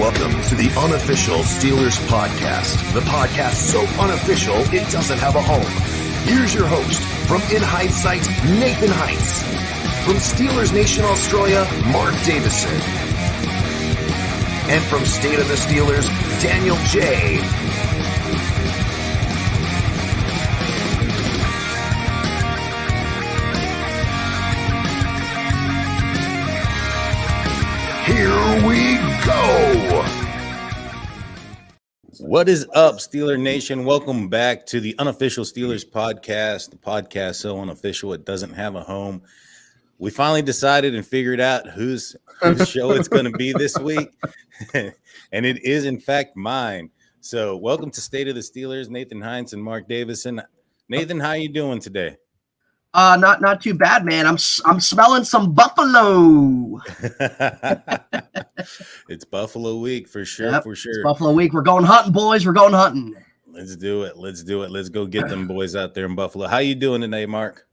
Welcome to the Unofficial Steelers Podcast, the podcast so unofficial it doesn't have a home. Here's your host, from In Hindsight, Nathan Heintz. From Steelers Nation Australia, Mark Davison. And from State of the Steelers, Daniel J. Here we go. What is up, Steeler Nation? Welcome back to the Unofficial Steelers Podcast, the podcast so unofficial it doesn't have a home. We finally decided and figured out whose show it's going to be this week, and it is, in fact, mine. So welcome to State of the Steelers, Nathan Heintz and Mark Davison. Nathan, how you doing today? Not too bad, man. I'm smelling some buffalo. It's Buffalo week for sure. Yep, for sure. It's Buffalo week. We're going hunting, boys. We're going hunting. Let's do it. Let's go get them boys out there in Buffalo. How you doing today, Mark?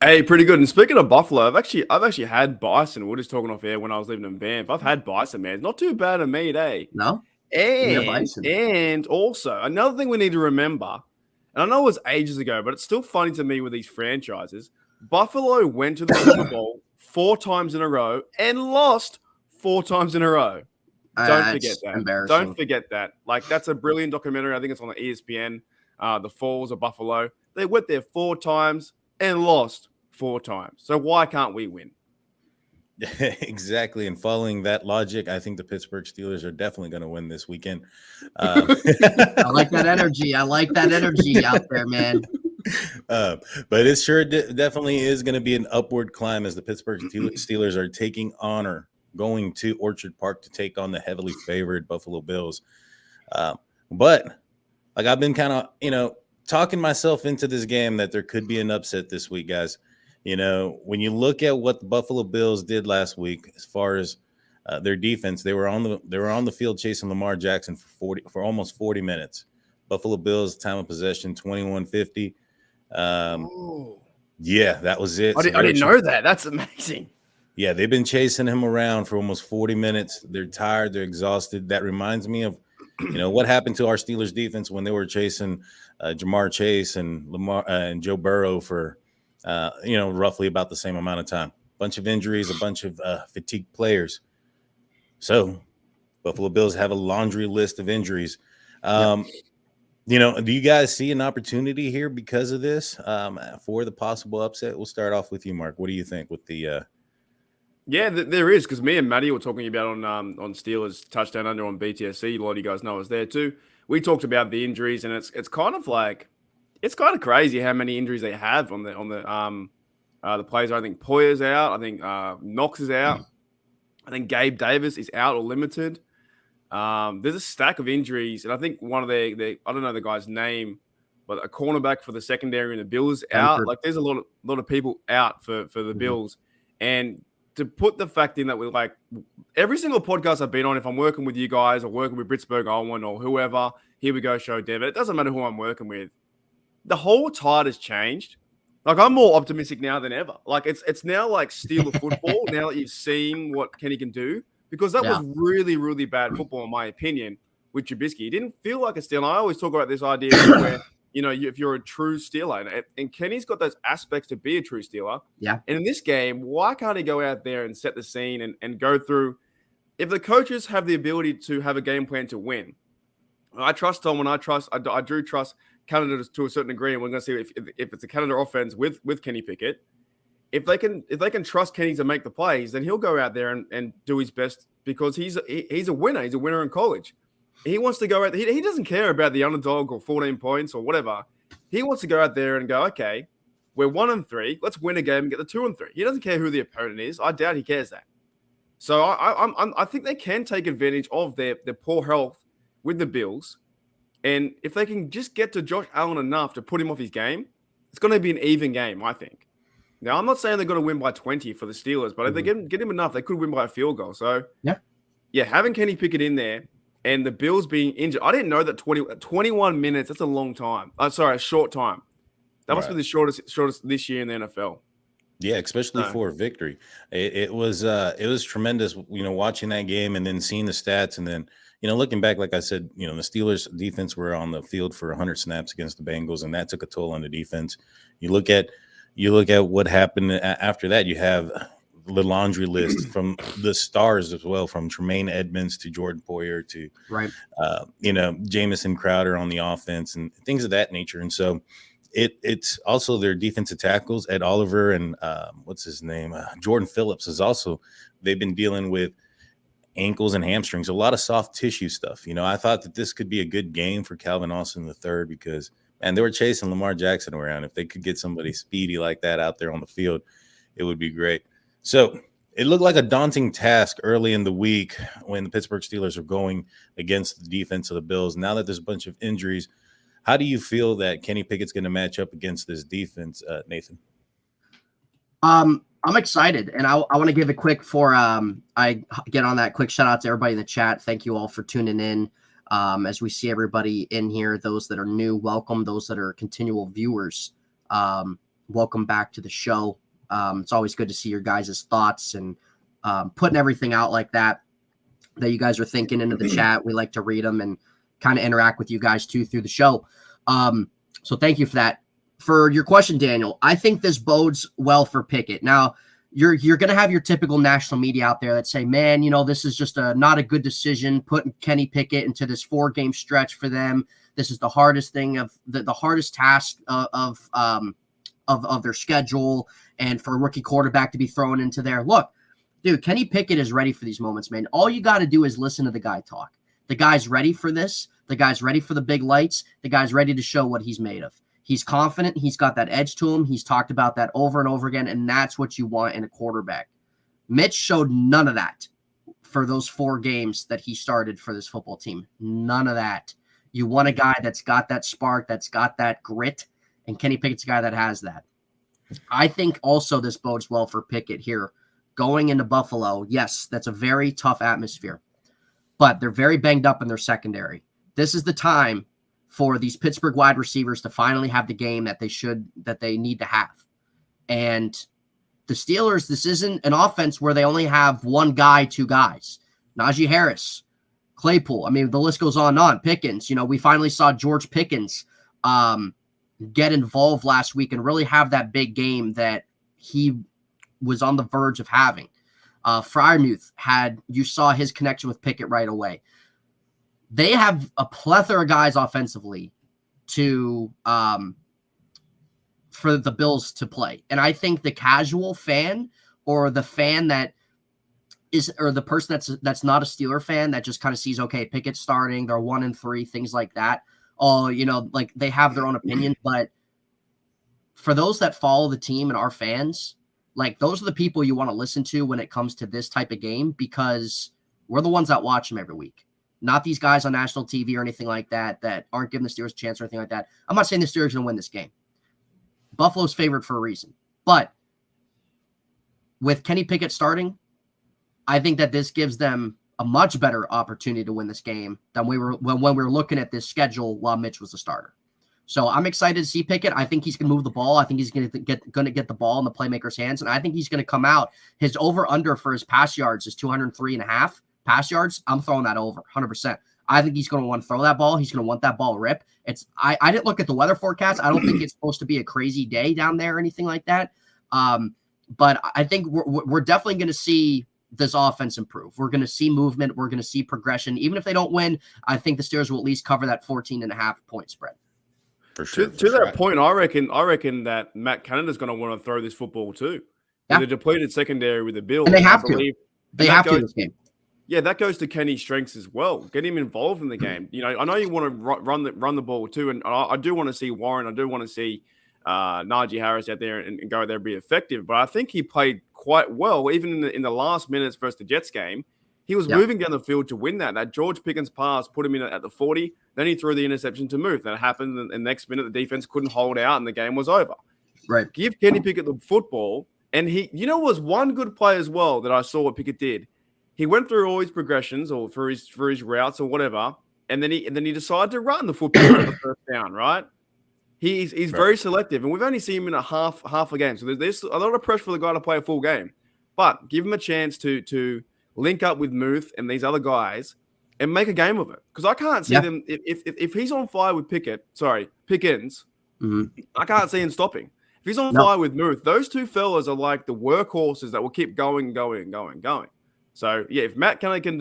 Hey, pretty good. And speaking of buffalo, I've actually had bison. We're just talking off air when I was living in Banff. I've had bison, man. It's not too bad of meat, eh? No. And also another thing we need to remember, and I know it was ages ago, but it's still funny to me with these franchises. Buffalo went to the Super Bowl 4 times in a row and lost 4 times in a row. Don't forget that. Embarrassing. Don't forget that. Like, that's a brilliant documentary. I think it's on the ESPN, The Falls of Buffalo. They went there 4 times and lost 4 times. So why can't we win? Exactly. And following that logic, I think the Pittsburgh Steelers are definitely going to win this weekend. I like that energy. I like that energy out there, man. But it sure definitely is going to be an upward climb as the Pittsburgh Steelers are taking honor, going to Orchard Park to take on the heavily favored Buffalo Bills. But like I've been kind of, talking myself into this game that there could be an upset this week, guys. When you look at what the Buffalo Bills did last week, as far as their defense, they were on the field chasing Lamar Jackson for almost 40 minutes. Buffalo Bills time of possession 21-50. Yeah, that was it. I didn't know that. That's amazing. Yeah, they've been chasing him around for almost 40 minutes. They're tired. They're exhausted. That reminds me of, what happened to our Steelers defense when they were chasing Jamar Chase and Lamar and Joe Burrow for, roughly about the same amount of time. Bunch of injuries, a bunch of fatigued players. So Buffalo Bills have a laundry list of injuries. Do you guys see an opportunity here because of this for the possible upset? We'll start off with you, Mark. What do you think with the Yeah, there is, because me and Maddie were talking about on Steelers Touchdown Under on BTSC. A lot of you guys know I was there too. We talked about the injuries, and it's kind of like it's kind of crazy how many injuries they have on the players. I think Poyer's out. I think Knox is out. I think Gabe Davis is out or limited. There's a stack of injuries, and I think one of I don't know the guy's name, but a cornerback for the secondary and the Bills out. Like, there's a lot of people out for the Bills, and to put the fact in that we're like every single podcast I've been on, if I'm working with you guys or working with Pittsburgh Owen or whoever, here we go, show Dev. It doesn't matter who I'm working with. The whole tide has changed. Like, I'm more optimistic now than ever. Like, it's now like Steeler football now that you've seen what Kenny can do, because that was really, really bad football in my opinion with Trubisky. He didn't feel like a Steeler. I always talk about this idea where, if you're a true Steeler, and Kenny's got those aspects to be a true Steeler. Yeah. And in this game, why can't he go out there and set the scene and go through? If the coaches have the ability to have a game plan to win, I trust Tom, and I do trust Canada to a certain degree. And we're going to see if it's a Canada offense with Kenny Pickett. If they can trust Kenny to make the plays, then he'll go out there and do his best, because he's a winner. He's a winner in college. He wants to go out there. He doesn't care about the underdog or 14 points or whatever. He wants to go out there and go, okay, we're 1-3. Let's win a game and get the 2-3. He doesn't care who the opponent is. I doubt he cares that. So I think they can take advantage of their poor health with the Bills. And if they can just get to Josh Allen enough to put him off his game, it's going to be an even game, I think. Now, I'm not saying they're going to win by 20 for the Steelers, but if they get him enough, they could win by a field goal. So, having Kenny Pickett in there and the Bills being injured. I didn't know that 21 minutes, that's a long time. A short time. That must be the shortest this year in the NFL. Yeah, especially for victory. It was tremendous, watching that game and then seeing the stats, and then, looking back, like I said, the Steelers defense were on the field for 100 snaps against the Bengals, and that took a toll on the defense. You look at what happened after that. You have the laundry list from the stars as well, from Tremaine Edmonds to Jordan Poyer to Right. Jamison Crowder on the offense and things of that nature. And so it's also their defensive tackles, Ed Oliver and what's his name? Jordan Phillips is also, they've been dealing with ankles and hamstrings, a lot of soft tissue stuff. I thought that this could be a good game for Calvin Austin III because, man, they were chasing Lamar Jackson around. If they could get somebody speedy like that out there on the field, it would be great. So it looked like a daunting task early in the week when the Pittsburgh Steelers are going against the defense of the Bills. Now that there's a bunch of injuries, how do you feel that Kenny Pickett's going to match up against this defense, Nathan? I'm excited, and I want to give a quick I get on that quick shout out to everybody in the chat. Thank you all for tuning in. As we see everybody in here, those that are new, welcome. Those that are continual viewers, welcome back to the show. It's always good to see your guys' thoughts and putting everything out like that you guys are thinking into the chat. We like to read them and kind of interact with you guys too through the show. So thank you for that. For your question, Daniel, I think this bodes well for Pickett. Now, you're going to have your typical national media out there that say, man, this is just not a good decision putting Kenny Pickett into this 4-game stretch for them. This is the hardest thing of the hardest task of their schedule, and for a rookie quarterback to be thrown into there. Look, dude, Kenny Pickett is ready for these moments, man. All you got to do is listen to the guy talk. The guy's ready for this. The guy's ready for the big lights. The guy's ready to show what he's made of. He's confident. He's got that edge to him. He's talked about that over and over again, and that's what you want in a quarterback. Mitch showed none of that for those 4 games that he started for this football team. None of that. You want a guy that's got that spark, that's got that grit, and Kenny Pickett's a guy that has that. I think also this bodes well for Pickett here. Going into Buffalo, yes, that's a very tough atmosphere, but they're very banged up in their secondary. This is the time for these Pittsburgh wide receivers to finally have the game that they need to have. And the Steelers, this isn't an offense where they only have one guy, 2 guys. Najee Harris, Claypool. I mean, the list goes on and on. Pickens, we finally saw George Pickens get involved last week and really have that big game that he was on the verge of having. Freiermuth you saw his connection with Pickett right away. They have a plethora of guys offensively for the Bills to play. And I think the casual fan or the fan or the person that's not a Steeler fan that just kind of sees, okay, Pickett starting, they're 1-3, things like that. Oh, like they have their own opinion. But for those that follow the team and are fans, like those are the people you want to listen to when it comes to this type of game, because we're the ones that watch them every week. Not these guys on national TV or anything like that aren't giving the Steelers a chance or anything like that. I'm not saying the Steelers are going to win this game. Buffalo's favored for a reason. But with Kenny Pickett starting, I think that this gives them a much better opportunity to win this game than when we were looking at this schedule while Mitch was the starter. So I'm excited to see Pickett. I think he's going to move the ball. I think he's going to get the ball in the playmaker's hands, and I think he's going to come out. His over-under for his pass yards is 203.5 pass yards. I'm throwing that over 100%. I think he's going to want to throw that ball. He's going to want that ball rip. I didn't look at the weather forecast. I don't think it's supposed to be a crazy day down there or anything like that. But I think we're definitely going to see this offense improve. We're going to see movement. We're going to see progression. Even if they don't win, I think the Steelers will at least cover that 14.5 point spread. For sure. To that point, I reckon that Matt Canada's going to want to throw this football too. Yeah. The depleted secondary with the Bills. And they have to. They have to in this game. Yeah, that goes to Kenny's strengths as well. Get him involved in the game. I know you want to run the ball too, and I do want to see Warren. I do want to see Najee Harris out there and go out there and be effective. But I think he played quite well, even in the last minutes versus the Jets game. He was moving down the field to win that. That George Pickens pass put him in at the 40. Then he threw the interception to move. That happened, and the next minute the defense couldn't hold out, and the game was over. Right. Give Kenny Pickett the football, and he, was one good play as well that I saw what Pickett did. He went through all his progressions or for his routes or whatever, and then he decided to run the football for the first down, right? He's Right. very selective, and we've only seen him in a half a game. So there's a lot of pressure for the guy to play a full game. But give him a chance to link up with Muth and these other guys and make a game of it. Because I can't see them if he's on fire with Pickens. I can't see him stopping. If he's on fire with Muth, those two fellas are like the workhorses that will keep going. So yeah, if Matt Canada can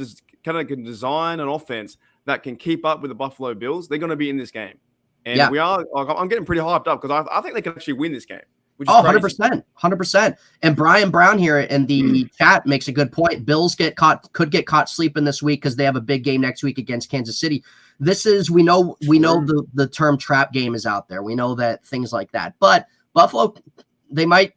design an offense that can keep up with the Buffalo Bills, they're going to be in this game. And I'm getting pretty hyped up because I think they can actually win this game. Which is 100%. And Brian Brown here in the chat makes a good point. Bills could get caught sleeping this week because they have a big game next week against Kansas City. We know the term trap game is out there. We know that things like that. But Buffalo, they might,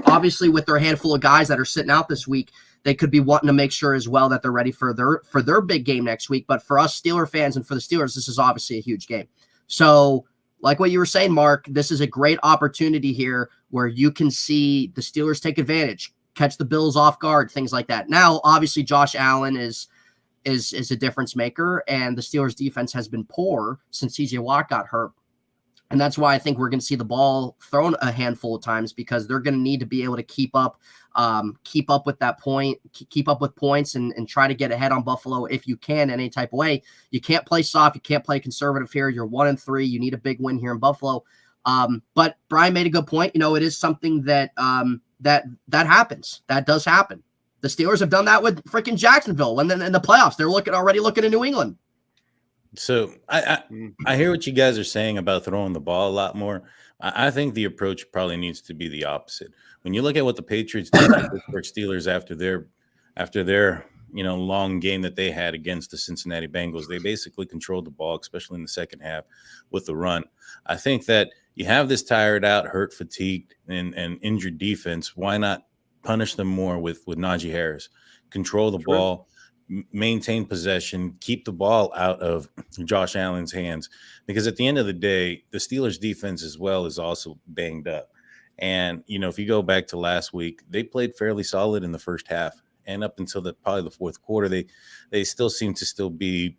obviously with their handful of guys that are sitting out this week, they could be wanting to make sure as well that they're ready for their big game next week. But for us Steeler fans and for the Steelers, this is obviously a huge game. So like what you were saying, Mark, this is a great opportunity here where you can see the Steelers take advantage, catch the Bills off guard, things like that. Now, obviously, Josh Allen is a difference maker, and the Steelers defense has been poor since TJ Watt got hurt. And that's why I think we're going to see the ball thrown a handful of times because they're going to need to be able to keep up with that point, keep up with points and try to get ahead on Buffalo if you can in any type of way. You can't play soft. You can't play conservative here. You're 1-3. You need a big win here in Buffalo. But Brian made a good point. It is something that happens. That does happen. The Steelers have done that with freaking Jacksonville. And then in the playoffs, they're already looking at New England. So I hear what you guys are saying about throwing the ball a lot more. I think the approach probably needs to be the opposite. When you look at what the Patriots did to the Pittsburgh Steelers after their long game that they had against the Cincinnati Bengals, they basically controlled the ball, especially in the second half with the run. I think that you have this tired out, hurt, fatigued, and injured defense. Why not punish them more with Najee Harris? Control the ball, maintain possession, keep the ball out of Josh Allen's hands. Because at the end of the day, the Steelers defense as well is also banged up. And, if you go back to last week, they played fairly solid in the first half. And up until probably the fourth quarter, they still seem to be,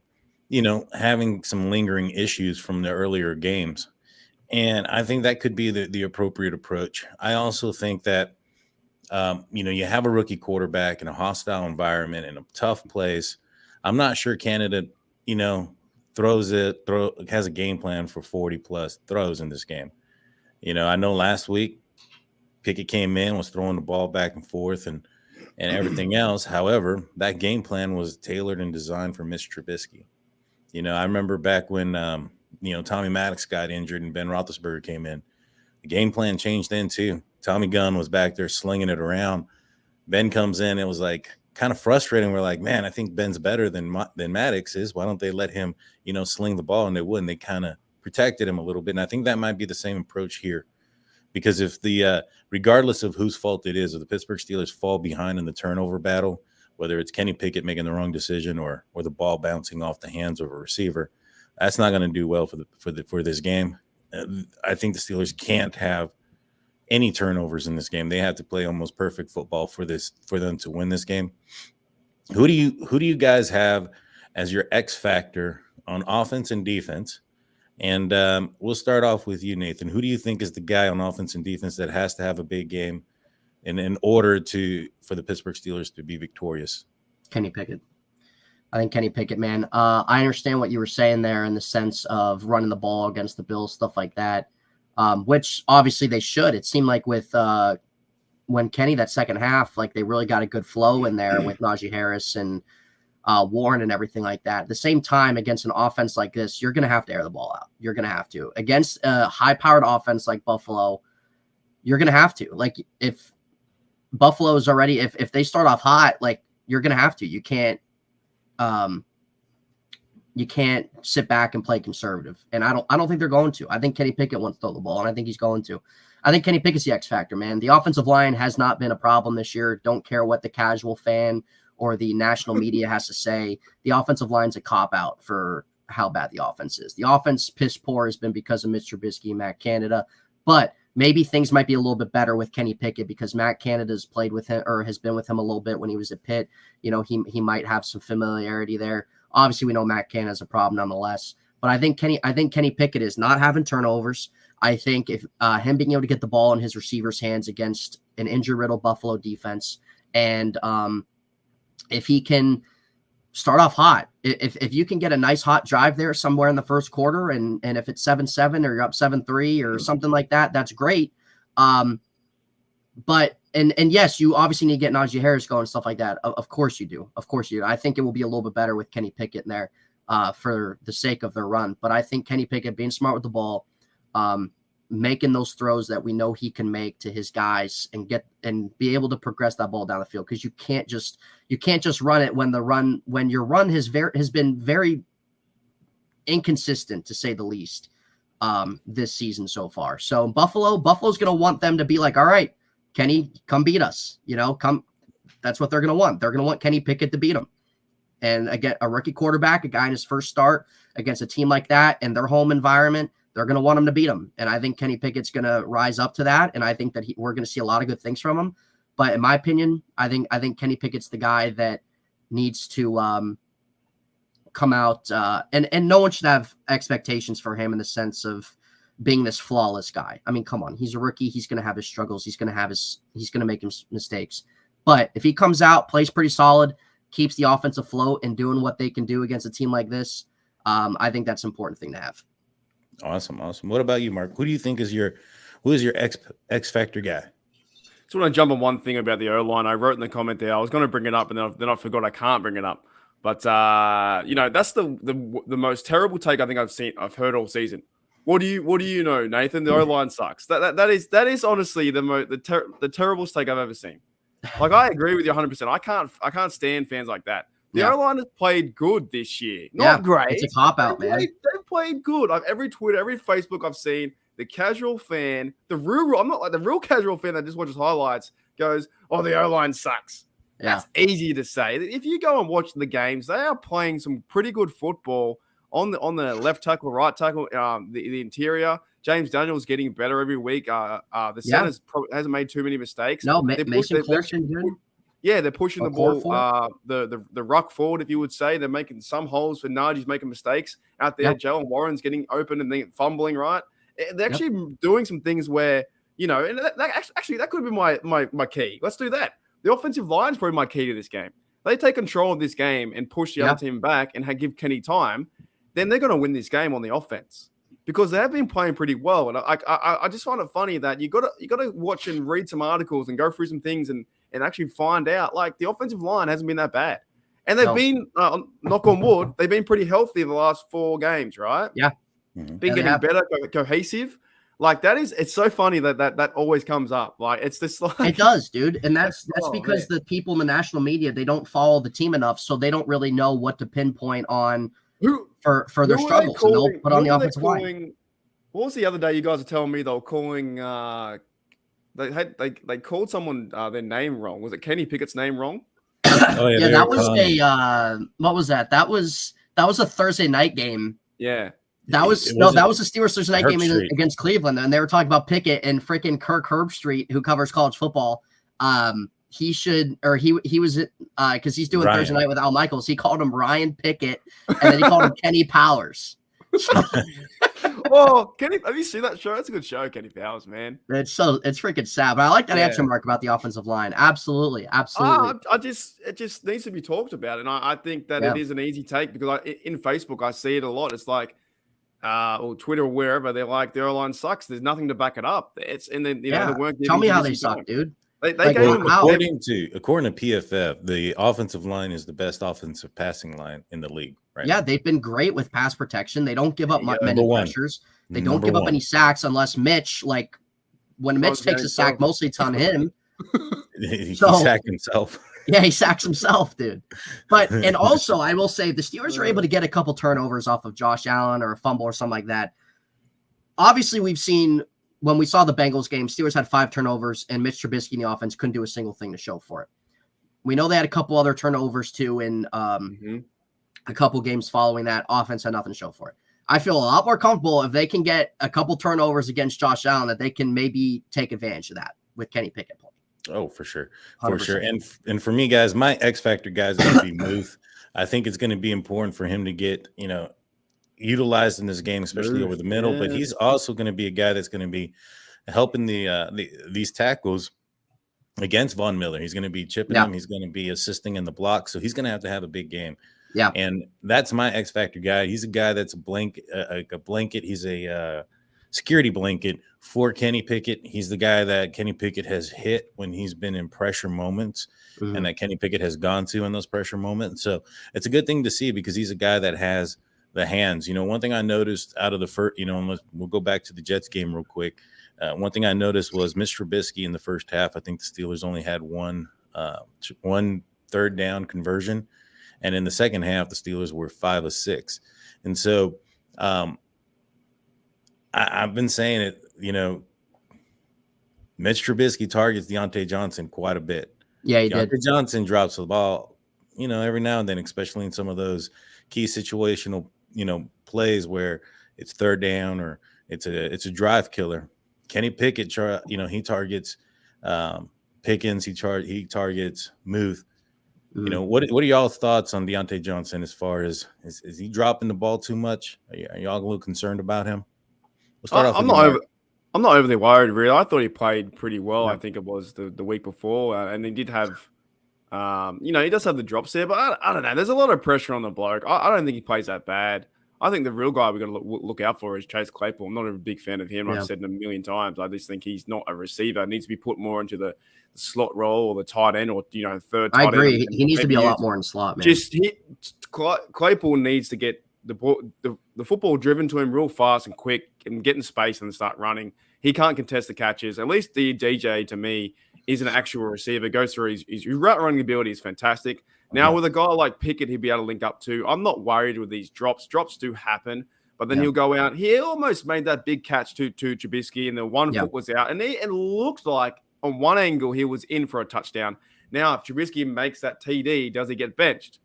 having some lingering issues from the earlier games. And I think that could be the appropriate approach. I also think that, you have a rookie quarterback in a hostile environment in a tough place. I'm not sure Canada, has a game plan for 40 plus throws in this game. I know last week Pickett came in, was throwing the ball back and forth and everything else. However, that game plan was tailored and designed for Mitch Trubisky. I remember back when, Tommy Maddox got injured and Ben Roethlisberger came in. The game plan changed then too. Tommy Gunn was back there slinging it around. Ben comes in. It was like kind of frustrating. We're like, man, I think Ben's better than Maddox is. Why don't they let him, sling the ball? And they wouldn't. They kind of protected him a little bit. And I think that might be the same approach here. Because if regardless of whose fault it is, if the Pittsburgh Steelers fall behind in the turnover battle, whether it's Kenny Pickett making the wrong decision or the ball bouncing off the hands of a receiver, that's not going to do well for this game. I think the Steelers can't have any turnovers in this game. They have to play almost perfect football for them to win this game. Who do you guys have as your X factor on offense and defense? And we'll start off with you, Nathan. Who do you think is the guy on offense and defense that has to have a big game in order for the Pittsburgh Steelers to be victorious? Kenny Pickett. I think Kenny Pickett, man. I understand what you were saying there in the sense of running the ball against the Bills, stuff like that, which obviously they should. It seemed like with when Kenny, that second half, like they really got a good flow in there with Najee Harris and Warren and everything like that. At the same time, against an offense like this, you're going to have to air the ball out. You're going to have to. Against a high-powered offense like Buffalo, you're going to have to. Like if Buffalo is already, if they start off hot, like you're going to have to. You can't sit back and play conservative. And I don't think they're going to. I think Kenny Pickett wants to throw the ball, and I think he's going to. I think Kenny Pickett's the X factor, man. The offensive line has not been a problem this year. Don't care what the casual fan or the national media has to say. The offensive line's a cop-out for how bad the offense is. The offense piss poor has been because of Mitch Trubisky and Matt Canada, but maybe things might be a little bit better with Kenny Pickett because Matt Canada's played with him or has been with him a little bit when he was at Pitt. He might have some familiarity there. Obviously, we know Matt Canada's a problem nonetheless, But I think Kenny Pickett is not having turnovers. I think if him being able to get the ball in his receivers' hands against an injury-riddled Buffalo defense, and if he can start off hot, if you can get a nice hot drive there somewhere in the first quarter, and if it's 7-7 or you're up 7-3 or something like that, that's great. But yes, you obviously need to get Najee Harris going and stuff like that. Of course you do. Of course you do. I think it will be a little bit better with Kenny Pickett in there for the sake of their run. But I think Kenny Pickett being smart with the ball, making those throws that we know he can make to his guys and be able to progress that ball down the field, because you can't just run it when your run has been very inconsistent, to say the least, this season so far. So Buffalo's going to want them to be like, all right, Kenny, come beat us. Come. That's what they're going to want. They're going to want Kenny Pickett to beat them. And again, a rookie quarterback, a guy in his first start against a team like that in their home environment, they're going to want him to beat him. And I think Kenny Pickett's going to rise up to that. And I think that we're going to see a lot of good things from him. But in my opinion, I think Kenny Pickett's the guy that needs to come out. And no one should have expectations for him in the sense of being this flawless guy. I mean, come on, he's a rookie. He's going to have his struggles. He's going to make his mistakes. But if he comes out, plays pretty solid, keeps the offense afloat and doing what they can do against a team like this, I think that's an important thing to have. Awesome. What about you, Mark? Who do you think is your X factor guy? So want to jump on one thing about the O-line. I wrote in the comment there, I was going to bring it up, and then I forgot I can't bring it up. But that's the most terrible take I think I've heard all season. What do you know, Nathan? The O-line sucks. That is honestly the terriblest take I've ever seen. Like, I agree with you 100%. I can't stand fans like that. The O-line has played good this year. Not great. It's a cop-out, man. They've played good. Every Twitter, every Facebook I've seen, the casual fan, I'm not like the real casual fan that just watches highlights, goes, oh, the O-line sucks. Yeah. That's easy to say. If you go and watch the games, they are playing some pretty good football on the left tackle, right tackle, the interior. James Daniels getting better every week. The centers hasn't made too many mistakes. No, Mason Clifton good. Yeah, they're pushing the ball, the ruck forward, if you would say. They're making some holes for Najee's making mistakes out there. Jalen Warren's getting open and then fumbling, right? They're actually doing some things where, and that could be my key. Let's do that. The offensive line's probably my key to this game. They take control of this game and push the other team back and give Kenny time, then they're going to win this game on the offense, because they have been playing pretty well. And I just find it funny that you got to watch and read some articles and go through some things and actually find out, like, the offensive line hasn't been that bad. And they've been, knock on wood, they've been pretty healthy the last 4 games, right? Yeah. Been getting better, cohesive. Like, it's so funny that always comes up. Like, it's this, like, it does, dude. And that's because the people in the national media, they don't follow the team enough, so they don't really know what to pinpoint on for their struggles. And they'll put on the offensive line. What was the other day you guys were telling me they were calling they called someone their name wrong? Was it Kenny Pickett's name wrong? That was what was that? That was a Thursday night game. Yeah. That was the Steelers Thursday night game against Cleveland, and they were talking about Pickett and freaking Kirk Herbstreit, who covers college football. He was because he's doing Thursday night with Al Michaels. He called him Ryan Pickett, and then he called him Kenny Powers. Oh, Kenny, have you seen that show? That's a good show, Kenny Powers, man. It's freaking sad. But I like that answer, Mark, about the offensive line. Absolutely. It just needs to be talked about, and I think that it is an easy take, because in Facebook I see it a lot. It's like, or Twitter or wherever, they're like, the O-line sucks. There's nothing to back it up. They weren't. Tell me how they suck, dude. According to PFF, the offensive line is the best offensive passing line in the league. Right? Yeah, they've been great with pass protection. They don't give up many pressures. They don't give up any sacks unless Mitch, like, when Mitch takes a sack, mostly it's on him. He sacked himself. Yeah, he sacks himself, dude. And also, I will say, the Steelers are able to get a couple turnovers off of Josh Allen or a fumble or something like that. Obviously, we've seen, when we saw the Bengals game, Steelers had 5 turnovers, and Mitch Trubisky in the offense couldn't do a single thing to show for it. We know they had a couple other turnovers, too, in a couple games following that. Offense had nothing to show for it. I feel a lot more comfortable if they can get a couple turnovers against Josh Allen, that they can maybe take advantage of that with Kenny Pickett playing. Oh, for sure. 100%. And for me, guys, my X factor guys is going to be Muth. I think it's going to be important for him to get, utilized in this game, especially over the middle. But he's also going to be a guy that's going to be helping these tackles against Von Miller. He's going to be chipping him. He's going to be assisting in the block. So he's going to have a big game. Yeah. And that's my X factor guy. He's a guy that's a blanket. He's a security blanket for Kenny Pickett. He's the guy that Kenny Pickett has hit when he's been in pressure moments, and that Kenny Pickett has gone to in those pressure moments. So it's a good thing to see because he's a guy that has the hands. One thing I noticed out of the first, we'll go back to the Jets game real quick. One thing I noticed was Mr. Trubisky in the first half. I think the Steelers only had one third down conversion. And in the second half, the Steelers were 5 of 6. And so I've been saying it, Mitch Trubisky targets Deontay Johnson quite a bit. Yeah, he Deontay did. Johnson drops the ball, every now and then, especially in some of those key situational, plays where it's third down or it's a drive killer. Kenny Pickett, he targets Pickens. He targets Muth. What are y'all's thoughts on Deontay Johnson as far as is he dropping the ball too much? Are y'all a little concerned about him? We'll start off. I'm not overly worried, really. I thought he played pretty well. Yeah. I think it was the week before, and he did have, he does have the drops there, but I don't know. There's a lot of pressure on the bloke. I don't think he plays that bad. I think the real guy we're going to look out for is Chase Claypool. I'm not a big fan of him. Yeah. I've said it a million times. I just think he's not a receiver. He needs to be put more into the slot role or the tight end or third tight end. I agree. He needs to be a lot more in slot, man. Claypool needs to get the football driven to him real fast and quick and get in space and start running. He can't contest the catches. At least the DJ, to me, is an actual receiver. Goes through his route running ability is fantastic. Now, with a guy like Pickett, he'd be able to link up to. I'm not worried with these drops. Drops do happen, but then he'll go out. He almost made that big catch to Trubisky, and the one foot was out. And it looked like on one angle he was in for a touchdown. Now, if Trubisky makes that TD, does he get benched?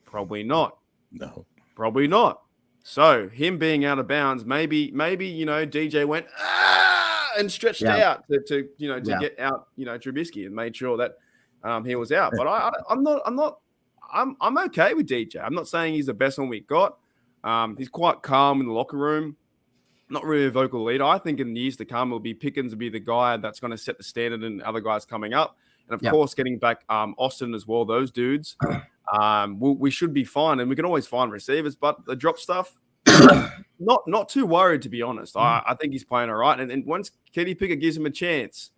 Probably not. No. Probably not. So him being out of bounds, maybe DJ went and stretched out to get out Trubisky and made sure that he was out. But I'm okay with DJ. I'm not saying he's the best one we got. He's quite calm in the locker room. Not really a vocal leader. I think in the years to come, it'll be Pickens will be the guy that's going to set the standard and other guys coming up. And of course, getting back Austin as well. Those dudes. We should be fine, and we can always find receivers, but the drop stuff, not too worried, to be honest. I think he's playing all right, and once Kenny Pickett gives him a chance,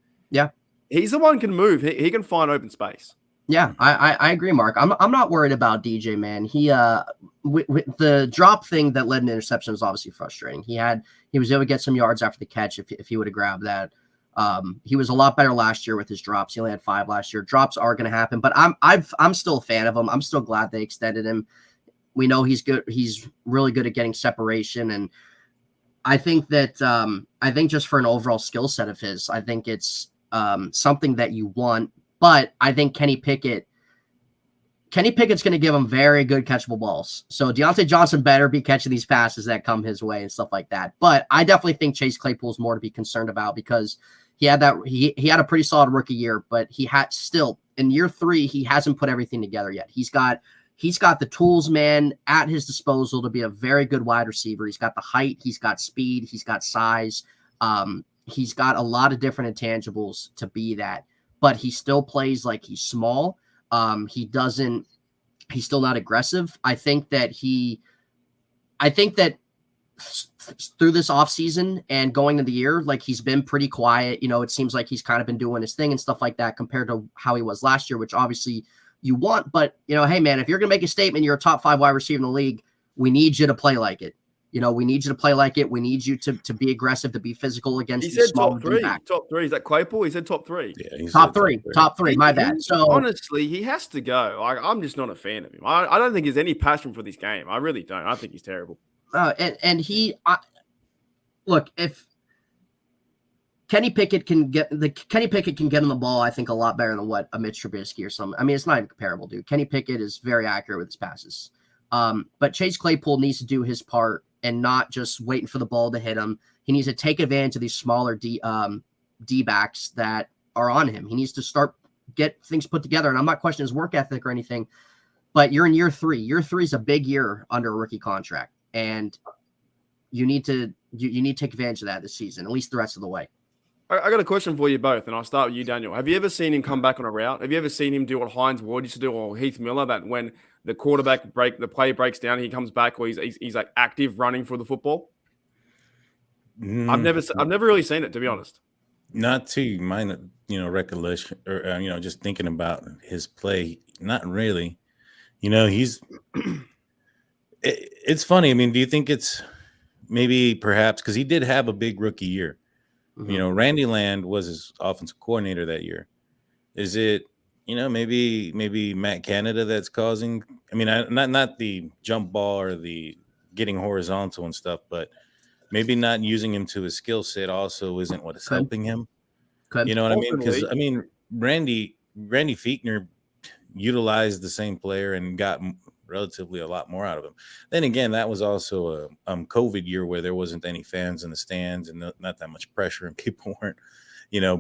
he's the one who can move. He can find open space. Yeah, I agree, Mark. I'm not worried about DJ, man. He with the drop thing that led to an interception was obviously frustrating. He was able to get some yards after the catch if he would have grabbed that. He was a lot better last year with his drops. He only had 5 last year. Drops are going to happen, but I'm still a fan of him. I'm still glad they extended him. We know he's good. He's really good at getting separation, and I think that I think just for an overall skill set of his, I think it's something that you want. But I think Kenny Pickett's going to give him very good catchable balls. So Deontay Johnson better be catching these passes that come his way and stuff like that. But I definitely think Chase Claypool's more to be concerned about because he had a pretty solid rookie year, but he had still in year 3, he hasn't put everything together yet. He's got the tools, man, at his disposal to be a very good wide receiver. He's got the height, he's got speed, he's got size. He's got a lot of different intangibles to be that, but he still plays like he's small. He's still not aggressive. I think that through this offseason and going into the year, like he's been pretty quiet. It seems like he's kind of been doing his thing and stuff like that compared to how he was last year, which obviously you want. But, hey, man, if you're going to make a statement, you're a top 5 wide receiver in the league, we need you to play like it. We need you to play like it. We need you to be aggressive, to be physical against these small D-backs. Top 3. Is that Claypool? He said top 3. Yeah, top 3. Top 3. My bad. So honestly, he has to go. I'm just not a fan of him. I don't think there's any passion for this game. I really don't. I think he's terrible. Look, if Kenny Pickett can get him the ball, I think a lot better than what a Mitch Trubisky or something. I mean, it's not even comparable, dude. Kenny Pickett is very accurate with his passes. But Chase Claypool needs to do his part and not just waiting for the ball to hit him. He needs to take advantage of these smaller D-backs that are on him. He needs to get things put together. And I'm not questioning his work ethic or anything, but you're in year 3. Year 3 is a big year under a rookie contract. And you need to take advantage of that this season, at least the rest of the way. I got a question for you both, and I'll start with you, Daniel. Have you ever seen him come back on a route? Have you ever seen him do what Heinz Ward used to do, or Heath Miller, that when the the play breaks down, he comes back, or he's like active running for the football? I've never really seen it, to be honest. Not to my recollection, or just thinking about his play. Not really. It's funny. I mean, do you think it's maybe perhaps because he did have a big rookie year? Mm-hmm. Randy Land was his offensive coordinator that year. Is it, maybe Matt Canada that's causing? I mean, not the jump ball or the getting horizontal and stuff, but maybe not using him to his skill set also isn't what is helping him. You know what I mean? Because Randy Fichtner utilized the same player and got relatively a lot more out of him. Then again, that was also a COVID year where there wasn't any fans in the stands and not that much pressure, and people weren't,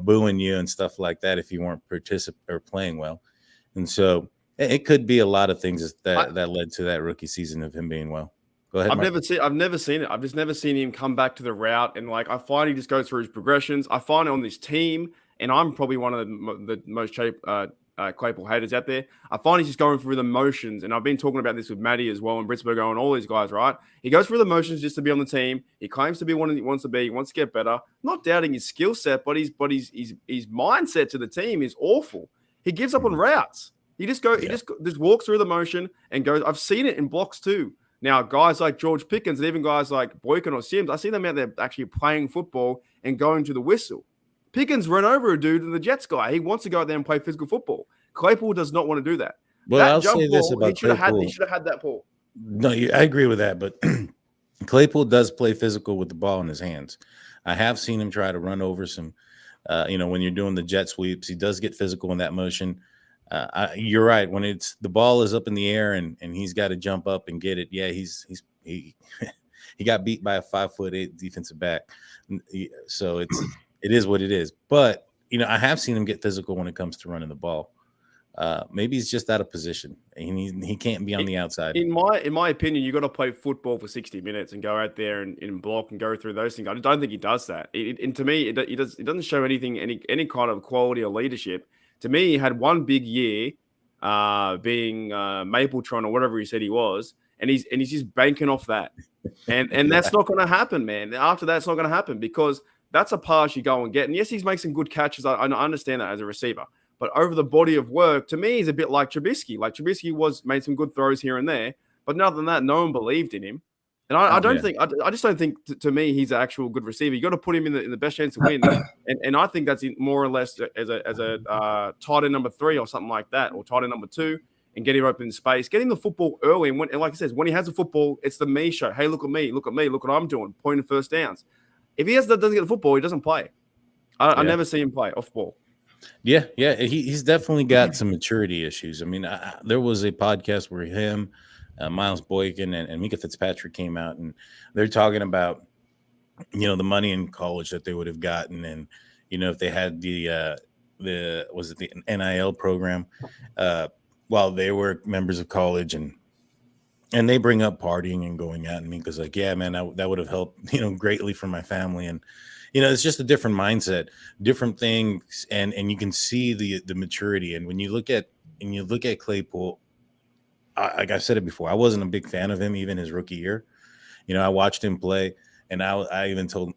booing you and stuff like that if you weren't participating or playing well. And so it could be a lot of things that led to that rookie season of him being well. Go ahead, I've Mark. never seen it. I've just never seen him come back to the route, and I find he just goes through his progressions. I find on this team, and I'm probably one of the most Claypool haters out there. I find he's just going through the motions, and I've been talking about this with Matty as well, and Britzberger and all these guys. Right? He goes through the motions just to be on the team. He claims to be one he wants to be. He wants to get better. Not doubting his skill set, but his mindset to the team is awful. He gives up on routes. He just walks through the motion and goes. I've seen it in blocks too. Now, guys like George Pickens and even guys like Boykin or Sims, I see them out there actually playing football and going to the whistle. Pickens ran over a dude in the Jets guy. He wants to go out there and play physical football. Claypool does not want to do that. Well, I'll say this about Claypool. He should have had that ball. No, I agree with that, but Claypool does play physical with the ball in his hands. I have seen him try to run over some, when you're doing the jet sweeps, he does get physical in that motion. You're right. When it's the ball is up in the air and he's got to jump up and get it. Yeah, he got beat by a 5'8" defensive back. So it is what it is. But I have seen him get physical when it comes to running the ball. Maybe he's just out of position. He can't be on the outside. In my opinion, you got to play football for 60 minutes and go out there and block and go through those things. I don't think he does that. And to me, it doesn't show anything, any kind of quality or leadership. To me, he had one big year, being Mapletron or whatever he said he was, and he's just banking off that, and that's not going to happen, man. After that, it's not going to happen because that's a pass you go and get. And yes, he's making some good catches. I understand that as a receiver, but over the body of work, to me, he's a bit like Trubisky. Like Trubisky made some good throws here and there, but other than that, no one believed in him. And I just don't think to me he's an actual good receiver. You got to put him in the best chance to win, and I think that's more or less as a tight end number 3 or something like that, or tight end number 2, and get him open in space, get him the football early, and like I said, when he has the football, it's the me show. Hey, look at me, look what I'm doing, pointing first downs. If he doesn't get the football, he doesn't play. I never see him play off ball. Yeah, he's definitely got some maturity issues. I mean, there was a podcast where him, Miles Boykin and Mika Fitzpatrick came out, and they're talking about, the money in college that they would have gotten, and if they had the NIL program while they were members of college, and they bring up partying and going out, and Mika's like, yeah, man, that would have helped greatly for my family, and it's just a different mindset, different things, and you can see the maturity, and when you look at Claypool. Like I said it before, I wasn't a big fan of him even his rookie year. I watched him play, and I even told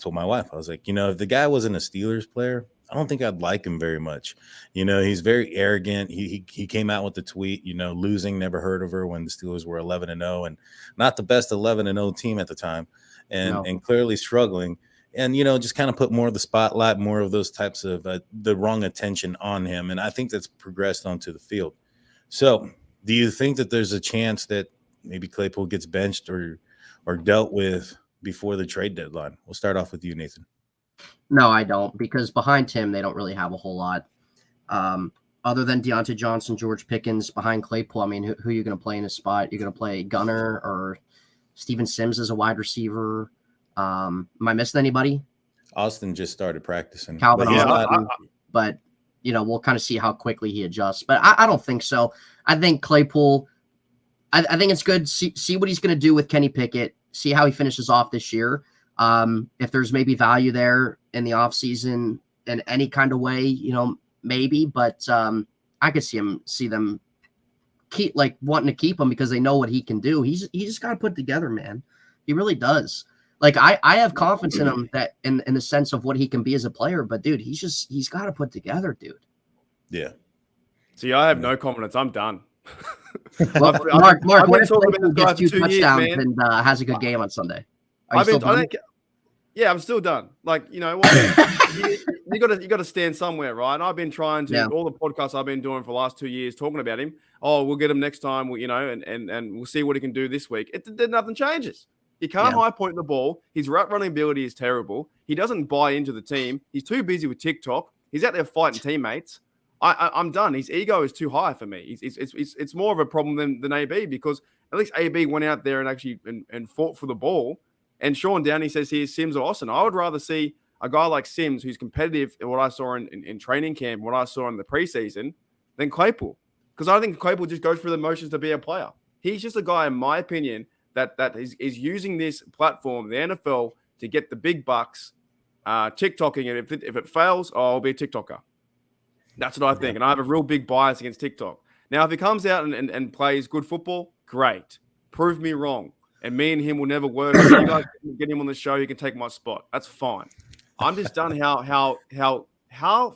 my wife, I was like, if the guy wasn't a Steelers player, I don't think I'd like him very much. He's very arrogant. He came out with the tweet, losing never heard of her when the Steelers were 11-0 and not the best 11-0 team at the time, and clearly struggling. And just kind of put more of the spotlight, more of those types of the wrong attention on him, and I think that's progressed onto the field. So. Do you think that there's a chance that maybe Claypool gets benched or dealt with before the trade deadline? We'll start off with you, Nathan. No, I don't, because behind him, they don't really have a whole lot. Other than Deontay Johnson, George Pickens, behind Claypool, I mean, who are you going to play in his spot? You're going to play Gunner or Steven Sims as a wide receiver? Am I missing anybody? Austin just started practicing. Calvin Austin, but we'll kind of see how quickly he adjusts. But I don't think so. I think Claypool, I think it's good. See what he's going to do with Kenny Pickett. see how he finishes off this year. If there's maybe value there in the offseason in any kind of way, maybe, but I could see them wanting to keep him because they know what he can do. He just got to put together, man. He really does. Like I have confidence in him that in the sense of what he can be as a player, but dude, he's got to put together, dude. Yeah. See, I have no confidence. I'm done. Well, Mark, what if Blake gets 2 touchdowns years, and has a good game on Sunday? Yeah, I'm still done. Like, you know what? you got to stand somewhere, right? And I've been trying to all the podcasts I've been doing for the last 2 years talking about him. Oh, we'll get him next time, and we'll see what he can do this week. Nothing changes. He can't high point the ball. His route running ability is terrible. He doesn't buy into the team. He's too busy with TikTok. He's out there fighting teammates. I'm done. His ego is too high for me. It's more of a problem than AB, because at least AB went out there and actually and fought for the ball. And Sean Downey says he is Sims or Austin. I would rather see a guy like Sims, who's competitive in what I saw in training camp, what I saw in the preseason, than Claypool. Because I think Claypool just goes through the motions to be a player. He's just a guy, in my opinion, that is using this platform, the NFL, to get the big bucks, TikToking. And if it fails, I'll be a TikToker. That's what I think. And I have a real big bias against TikTok. Now, if he comes out and plays good football, great. Prove me wrong. And me and him will never work. If you guys get him on the show, he can take my spot. That's fine. I'm just done how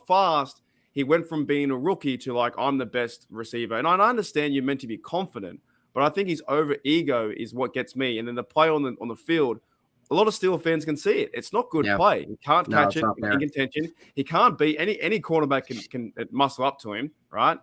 fast he went from being a rookie to like, I'm the best receiver. And I understand you're meant to be confident, but I think his over ego is what gets me. And then the play on the field, a lot of Steelers fans can see it. It's not good play. He can't catch it in contention. He can't beat any quarterback can muscle up to him, right?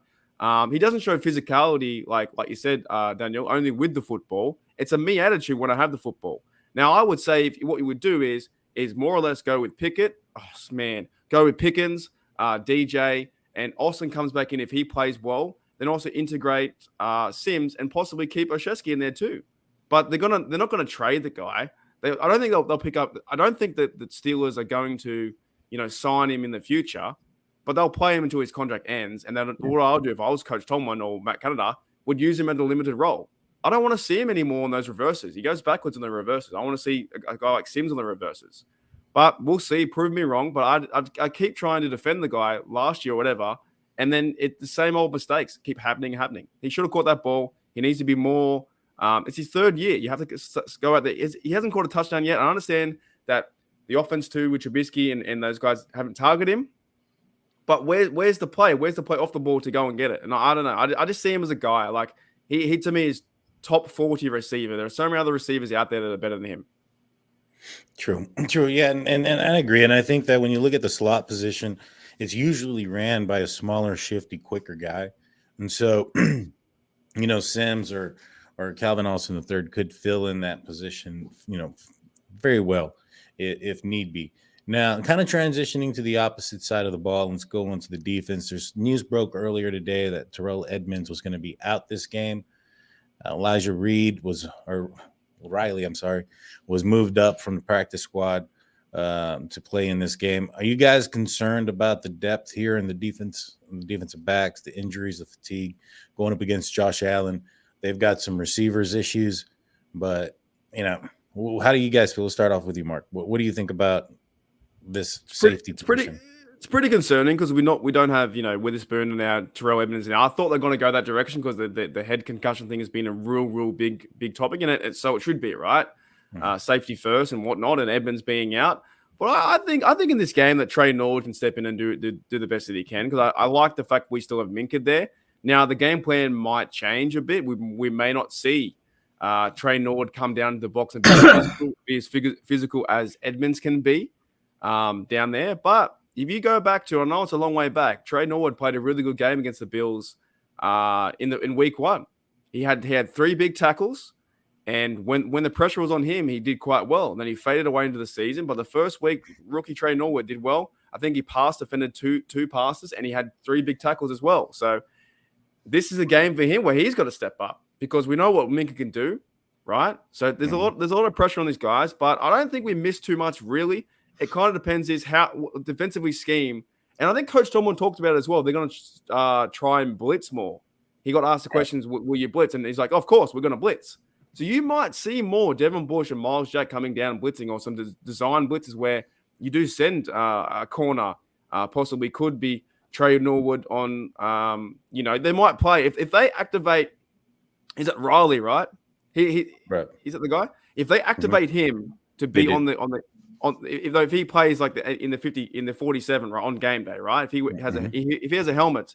He doesn't show physicality like you said, Daniel, only with the football. It's a me attitude when I have the football. Now, I would say what you would do is more or less go with Pickett. Oh, man. Go with Pickens, DJ, and Austin comes back in if he plays well. Then also integrate Sims and possibly keep Oshesky in there too. But they're not gonna trade the guy. I don't think they'll pick up. I don't think that the Steelers are going to sign him in the future. But they'll play him until his contract ends. And then what I'll do if I was Coach Tomlin or Matt Canada would use him at a limited role. I don't want to see him anymore on those reverses. He goes backwards on the reverses. I want to see a guy like Sims on the reverses. But we'll see. Prove me wrong. But I keep trying to defend the guy last year or whatever. And then the same old mistakes keep happening. He should have caught that ball. He needs to be more. It's his third year. You have to go out there. He hasn't caught a touchdown yet. I understand that the offense too with Trubisky and those guys haven't targeted him. But where's the play? Where's the play off the ball to go and get it? And I don't know. I just see him as a guy. Like he to me is top 40 receiver. There are so many other receivers out there that are better than him. True. Yeah, and I agree. And I think that when you look at the slot position, it's usually ran by a smaller, shifty, quicker guy. And so, Sims or Calvin Austin III could fill in that position, very well if need be. Now, kind of transitioning to the opposite side of the ball, let's go into the defense. There's news broke earlier today that Terrell Edmonds was going to be out this game. Riley, was moved up from the practice squad to play in this game. Are you guys concerned about the depth here in the defensive backs, the injuries, the fatigue, going up against Josh Allen? They've got some receivers issues, but, how do you guys feel? We'll start off with you, Mark. What do you think about this safety position? It's pretty concerning because we don't have Witherspoon and now Terrell Edmonds. Now I thought they're going to go that direction because the head concussion thing has been a real big topic in it. So it should be right. Safety first and whatnot, and Edmonds being out. But I think in this game that Trey Norwood can step in and do the best that he can, because I like the fact we still have Minka there. Now the game plan might change a bit. We may not see Trey Norwood come down to the box and be as physical as Edmonds can be down there. But if you go back to, I know it's a long way back, Trey Norwood played a really good game against the Bills in week 1. He had 3 big tackles, and when the pressure was on him, he did quite well. And then he faded away into the season. But the first week, rookie Trey Norwood did well. I think he defended two passes, and he had 3 big tackles as well. So this is a game for him where he's got to step up because we know what Minka can do, right? So there's a lot of pressure on these guys, but I don't think we missed too much really. It kind of depends is how defensively scheme. And I think Coach Tomlin talked about it as well. They're going to try and blitz more. He got asked the questions, will you blitz? And he's like, of course, we're going to blitz. So you might see more Devin Bush and Miles Jack coming down and blitzing, or some design blitzes where you do send a corner, possibly could be Trey Norwood on, they might play. If they activate, is it Riley, right? Right. Is it the guy? If they activate him to be if he plays like in the 47 right, on game day, right? If he has if he has a helmet,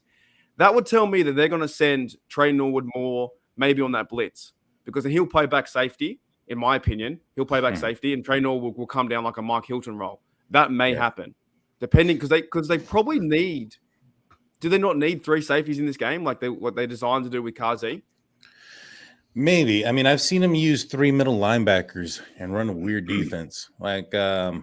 that would tell me that they're going to send Trey Norwood more maybe on that blitz, because then he'll play back safety. In my opinion, he'll play back safety, and Trey Norwood will come down like a Mike Hilton role. That may happen, depending, because they probably need. Do they not need 3 safeties in this game, like what they designed to do with Kazi? Maybe. I mean, I've seen him use 3 middle linebackers and run a weird defense. Like, I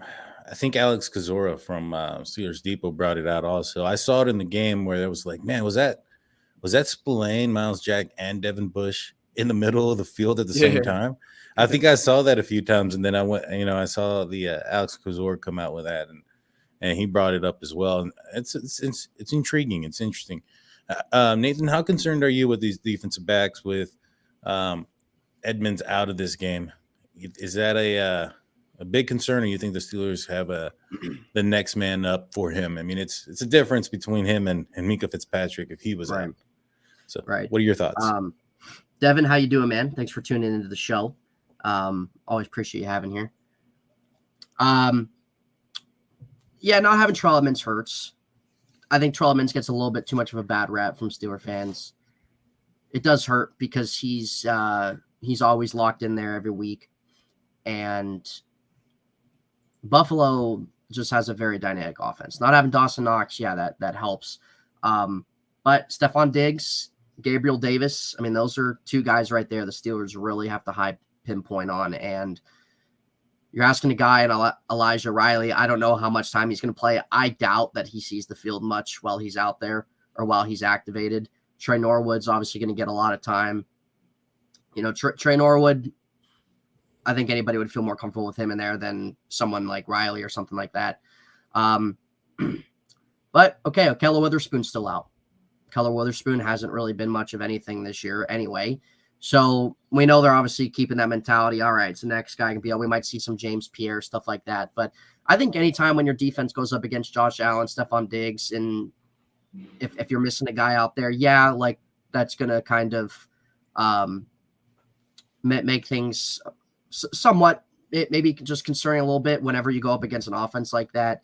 think Alex Kozora from Steelers Depot brought it out also. I saw it in the game where it was like, man, was that Spillane, Miles Jack, and Devin Bush in the middle of the field at the same time? I think I saw that a few times, and then I went, I saw the Alex Kozora come out with that, and he brought it up as well. And it's intriguing. It's interesting. Nathan, how concerned are you with these defensive backs with Edmonds out of this game? Is that a big concern, or you think the Steelers have the next man up for him? I mean, it's a difference between him and Mika Fitzpatrick if he was out. So, what are your thoughts? Devin, how you doing, man? Thanks for tuning into the show. Always appreciate you having here. Not having Terrell Edmonds hurts. I think Terrell Edmonds gets a little bit too much of a bad rap from Steeler fans. It does hurt because he's always locked in there every week, and Buffalo just has a very dynamic offense. Not having Dawson Knox, that helps. But Stephon Diggs, Gabriel Davis, I mean, those are 2 guys right there the Steelers really have to high pinpoint on. And you're asking a guy in Elijah Riley, I don't know how much time he's going to play. I doubt that he sees the field much while he's out there or while he's activated. Trey Norwood's obviously going to get a lot of time. Trey Norwood, I think anybody would feel more comfortable with him in there than someone like Riley or something like that. But, okay, Keller Witherspoon's still out. Keller Witherspoon hasn't really been much of anything this year anyway. So we know they're obviously keeping that mentality. All right, so next guy can be, we might see some James Pierre, stuff like that. But I think anytime when your defense goes up against Josh Allen, Stephon Diggs, and if you're missing a guy out there, that's going to kind of make things somewhat, maybe just concerning a little bit whenever you go up against an offense like that.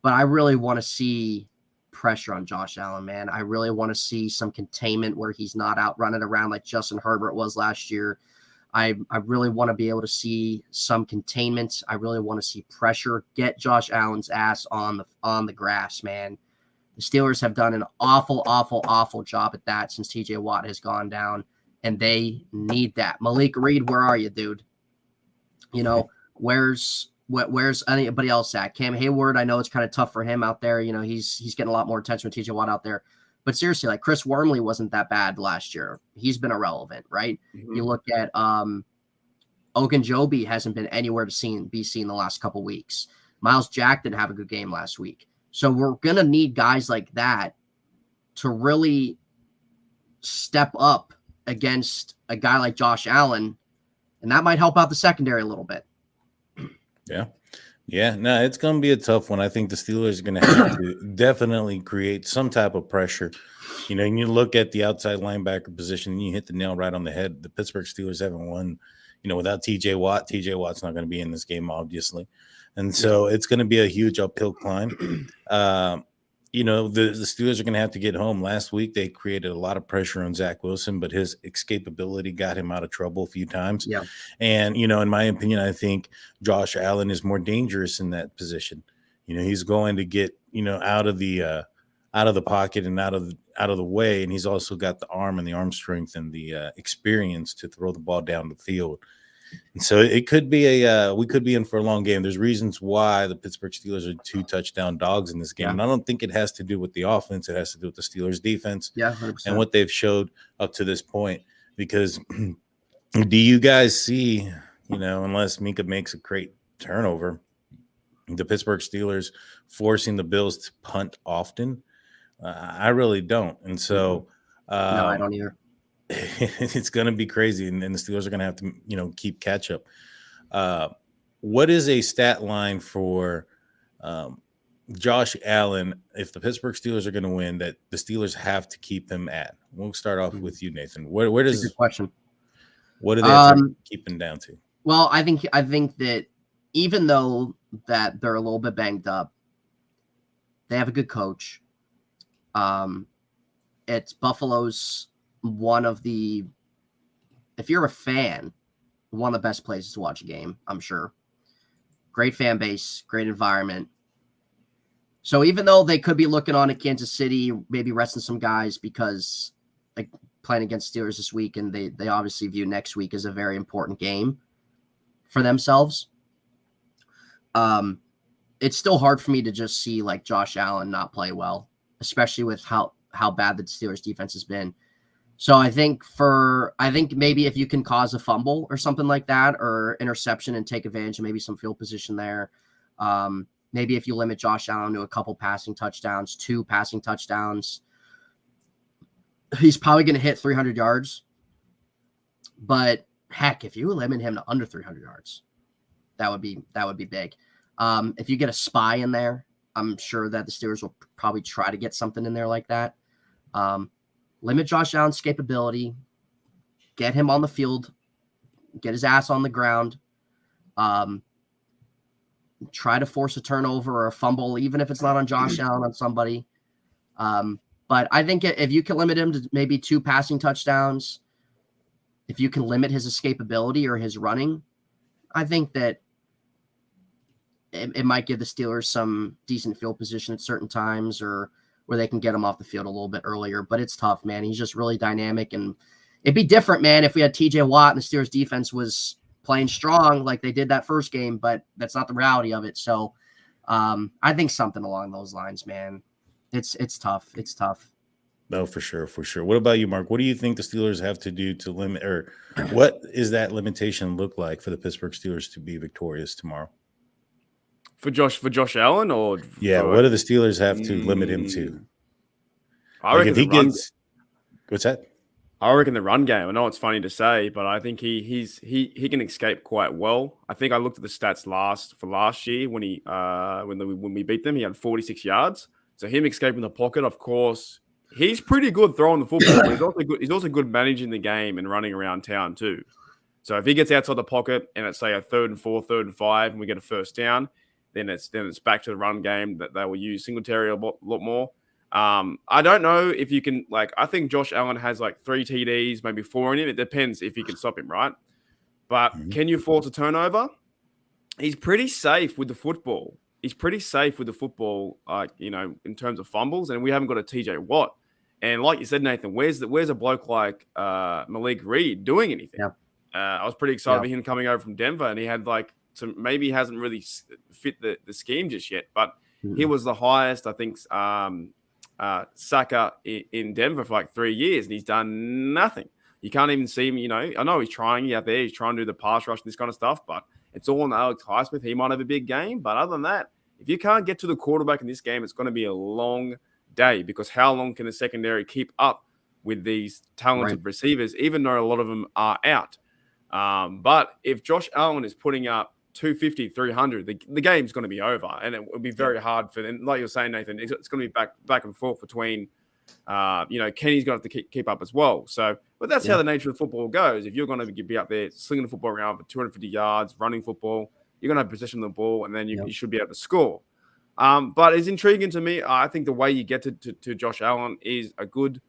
But I really want to see pressure on Josh Allen, man. I really want to see some containment where he's not out running around like Justin Herbert was last year. I really want to be able to see some containment. I really want to see pressure. Get Josh Allen's ass on the grass, man. The Steelers have done an awful, awful, awful job at that since TJ Watt has gone down, and they need that. Malik Reed, where are you, dude? Where's anybody else at? Cam Hayward, I know it's kind of tough for him out there. He's getting a lot more attention with TJ Watt out there. But seriously, like Chris Wormley wasn't that bad last year. He's been irrelevant, right? Mm-hmm. You look at Ogunjobi hasn't been anywhere to be seen the last couple weeks. Miles Jack didn't have a good game last week. So we're going to need guys like that to really step up against a guy like Josh Allen, and that might help out the secondary a little bit. Yeah. No, it's going to be a tough one. I think the Steelers are going to have to definitely create some type of pressure. And you look at the outside linebacker position, and you hit the nail right on the head. The Pittsburgh Steelers haven't won, without TJ Watt. TJ Watt's not going to be in this game, obviously. And so it's going to be a huge uphill climb. The Steelers are going to have to get home. Last week, they created a lot of pressure on Zach Wilson, but his escapability got him out of trouble a few times. Yeah. And, in my opinion, I think Josh Allen is more dangerous in that position. He's going to get, out of the pocket and out of the way. And he's also got the arm and the arm strength and the experience to throw the ball down the field. And so it could be we could be in for a long game. There's reasons why the Pittsburgh Steelers are 2 touchdown dogs in this game. And I don't think it has to do with the offense. It has to do with the Steelers defense 100%. And what they've showed up to this point. Because do you guys see, unless Mika makes a great turnover, the Pittsburgh Steelers forcing the Bills to punt often? I really don't. And so no, I don't either. it's going to be crazy, and the Steelers are going to have to, keep catch up. What is a stat line for Josh Allen if the Pittsburgh Steelers are going to win that the Steelers have to keep him at? We'll start off with you, Nathan. Where That's a good question. What do they have to keep him down to? Well, I think that even though that they're a little bit banged up, they have a good coach. It's Buffalo's one of the, if you're a fan, one of the best places to watch a game, I'm sure. Great fan base, great environment. So even though they could be looking on at Kansas City, maybe resting some guys because like playing against Steelers this week, and they obviously view next week as a very important game for themselves. It's still hard for me to just see like Josh Allen not play well, especially with how bad the Steelers defense has been. So I think maybe if you can cause a fumble or something like that, or interception and take advantage of maybe some field position there. Maybe if you limit Josh Allen to a couple passing touchdowns, 2 passing touchdowns, he's probably going to hit 300 yards. But heck, if you limit him to under 300 yards, that would be big. If you get a spy in there, I'm sure that the Steelers will probably try to get something in there like that. Limit Josh Allen's escapability, get him on the field, get his ass on the ground, try to force a turnover or a fumble, even if it's not on Josh Allen, on somebody. But I think if you can limit him to maybe 2 passing touchdowns, if you can limit his escapability or his running, I think that it might give the Steelers some decent field position at certain times, or where they can get him off the field a little bit earlier. But it's tough, man. He's just really dynamic, and it'd be different, man, if we had TJ Watt and the Steelers defense was playing strong like they did that first game, but that's not the reality of it. So I think something along those lines, man. It's tough. It's tough. No, for sure. What about you, Mark? What do you think the Steelers have to do to limit, or what is that limitation look like for the Pittsburgh Steelers to be victorious tomorrow? For Josh Allen, or what do the Steelers have to limit him to? I reckon if he gets, what's that? I reckon the run game. I know it's funny to say, but I think he can escape quite well. I think I looked at the stats last year when we beat them. He had 46 yards. So him escaping the pocket, of course, he's pretty good throwing the football. But he's also good managing the game and running around town too. So if he gets outside the pocket and it's say a 3rd and 4, 3rd and 5, and we get a first down, then it's back to the run game that they will use Singletary a lot more. I don't know if you can, I think Josh Allen has 3 TDs, maybe 4 in him. It depends if you can stop him, right? But can you force a turnover? He's pretty safe with the football. In terms of fumbles, and we haven't got a TJ Watt. And like you said, Nathan, where's a bloke like Malik Reed doing anything? Yeah. I was pretty excited for him coming over from Denver, and he had maybe he hasn't really fit the scheme just yet, but he was the highest, I think, sacker in Denver for 3 years, and he's done nothing. You can't even see him, I know he's trying out there. He's trying to do the pass rush and this kind of stuff, but it's all on Alex Highsmith. He might have a big game, but other than that, if you can't get to the quarterback in this game, it's going to be a long day, because how long can the secondary keep up with these talented receivers, even though a lot of them are out? But if Josh Allen is putting up 250, 300, the game's going to be over, and it will be very hard for them. Like you're saying, Nathan, it's going to be back and forth between, Kenny's going to have to keep up as well. So, but that's how the nature of football goes. If you're going to be out there slinging the football around for 250 yards, running football, you're going to have possession of the ball, and then you should be able to score. But it's intriguing to me. I think the way you get to Josh Allen is a good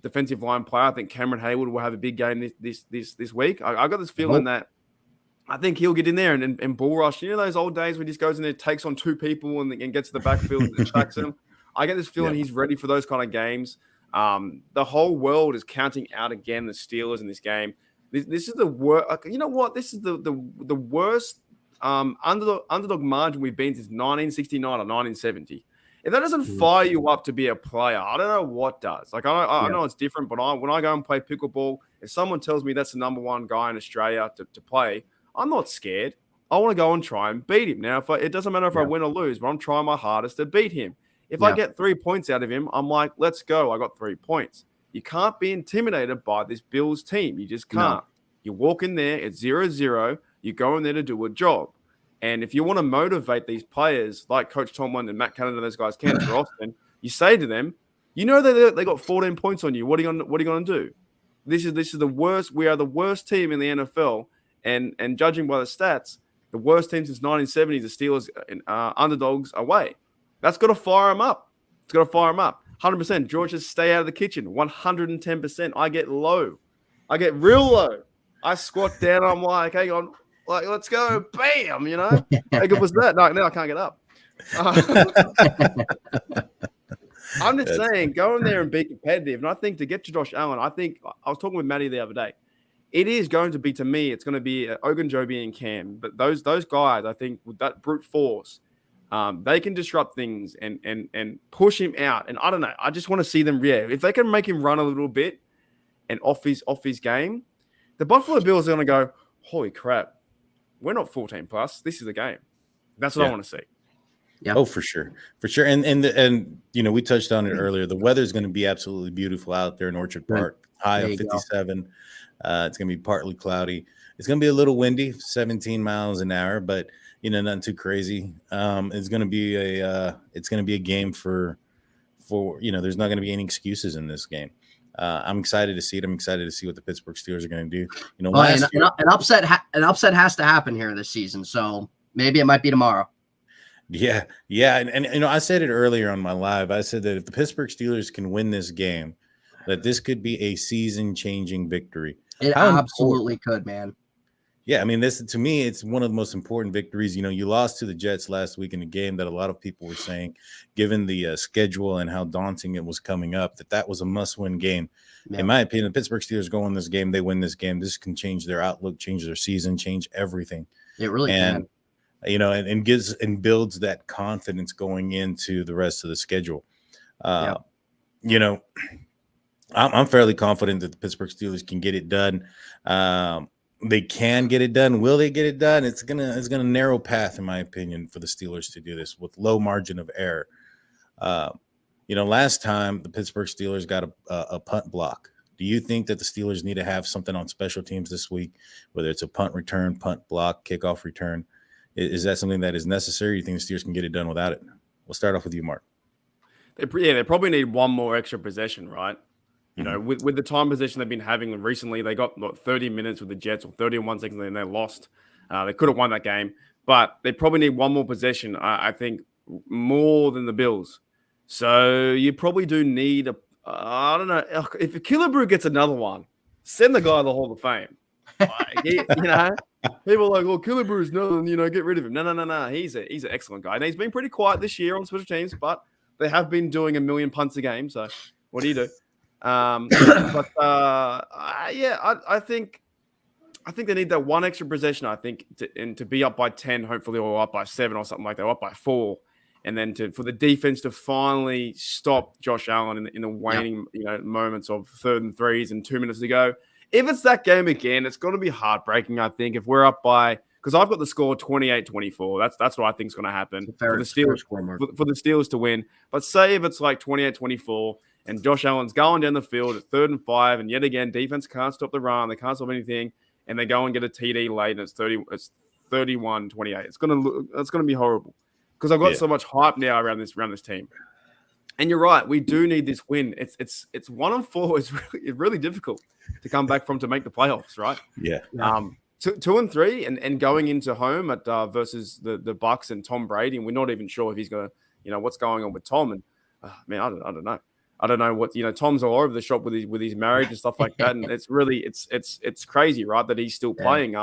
defensive line player. I think Cameron Hayward will have a big game this week. I got this feeling that I think he'll get in there and bull rush. Those old days where he just goes in there, takes on 2 people and gets to the backfield and tracks them. I get this feeling he's ready for those kind of games. The whole world is counting out again the Steelers in this game. This is the worst. You know what? This is the worst underdog margin we've been since 1969 or 1970. If that doesn't fire you up to be a player, I don't know what does. I know it's different, but when I go and play pickleball, if someone tells me that's the number 1 guy in Australia to play, I'm not scared. I want to go and try and beat him. Now, it doesn't matter if I win or lose, but I'm trying my hardest to beat him. If I get 3 points out of him, I'm like, let's go. I got 3 points. You can't be intimidated by this Bills team. You just can't. No. You walk in there, it's 0-0. You go in there to do a job. And if you want to motivate these players like Coach Tomlin and Matt Canada and those guys can for Austin, you say to them, you know that they got 14 points on you. What are you going to do? This is the worst. We are the worst team in the NFL. And judging by the stats, the worst team since 1970, the Steelers underdogs away. That's got to fire them up. It's got to fire them up. 100%. George, just stay out of the kitchen. 110%. I get low. I get real low. I squat down. I'm like, hang on. Like, let's go. Bam, you know? How good was that? No, now I can't get up. I'm just saying, go in there and be competitive. And I think to get to Josh Allen, I was talking with Matty the other day. It is going to be, to me, it's going to be Ogunjobi and Cam. But those guys, I think, with that brute force, they can disrupt things and push him out. And I don't know. I just want to see them. Yeah, if they can make him run a little bit and off his game, the Buffalo Bills are going to go, holy crap, we're not 14 plus. This is the game. That's what I want to see. Yeah. Oh, for sure. And you know, we touched on it earlier. The weather is going to be absolutely beautiful out there in Orchard Park. High of 57. It's going to be partly cloudy. It's going to be a little windy, 17 miles an hour, but you know, nothing too crazy. It's going to be a game for you know, there's not going to be any excuses in this game. I'm excited to see it. I'm excited to see what the Pittsburgh Steelers are going to do. You know, an upset has to happen here this season. So maybe it might be tomorrow. Yeah. And you know, I said it earlier on my live. I said that if the Pittsburgh Steelers can win this game, that this could be a season-changing victory. It absolutely could, man. Yeah, I mean, this to me, it's one of the most important victories. You know, you lost to the Jets last week in a game that a lot of people were saying, given the schedule and how daunting it was coming up, that was a must-win game. Yeah. In my opinion, the Pittsburgh Steelers go in this game, they win this game. This can change their outlook, change their season, change everything. It really can. You know, and gives and builds that confidence going into the rest of the schedule. You know, I'm fairly confident that the Pittsburgh Steelers can get it done. They can get it done. Will they get it done? It's gonna narrow path, in my opinion, for the Steelers to do this with low margin of error. You know, last time the Pittsburgh Steelers got a punt block. Do you think that the Steelers need to have something on special teams this week, whether it's a punt return, punt block, kickoff return? Is that something that is necessary? You think the Steelers can get it done without it? We'll start off with you, Mark. They probably need one more extra possession, right? You know, with the time possession they've been having recently, they got 30 minutes with the Jets or 31 seconds, and they lost. They could have won that game, but they probably need one more possession, I think, more than the Bills. So you probably do need I don't know. If Killebrew gets another one, send the guy to the Hall of Fame. You know, people are like, well, Killebrew is nothing, you know, get rid of him. No. He's an excellent guy. And he's been pretty quiet this year on special teams, but they have been doing 1 million punts a game. So what do you do? I think they need that one extra possession, I think, to be up by 10, hopefully, or up by 7 or something like that, or up by 4. And then for the defense to finally stop Josh Allen in the waning moments of 3rd and 3s and 2 minutes to go. If it's that game again, it's going to be heartbreaking, I think, if we're up by – because I've got the score 28-24. That's what I think is going to happen for the Steelers to win. But say if it's like 28-24 and Josh Allen's going down the field at 3rd and 5, and yet again, defense can't stop the run. They can't stop anything, and they go and get a TD late, and it's 31-28. It's going to be horrible because I've got so much hype now around this team. And you're right, we do need this win. It's 1-4. It's really difficult to come back from to make the playoffs, right? Yeah. 2 and 3, and going into home at versus the Bucs and Tom Brady, and we're not even sure if he's going to, what's going on with Tom. And man, I don't know. I don't know what Tom's all over the shop with his marriage and stuff like that. And it's really it's crazy, right, that he's still playing.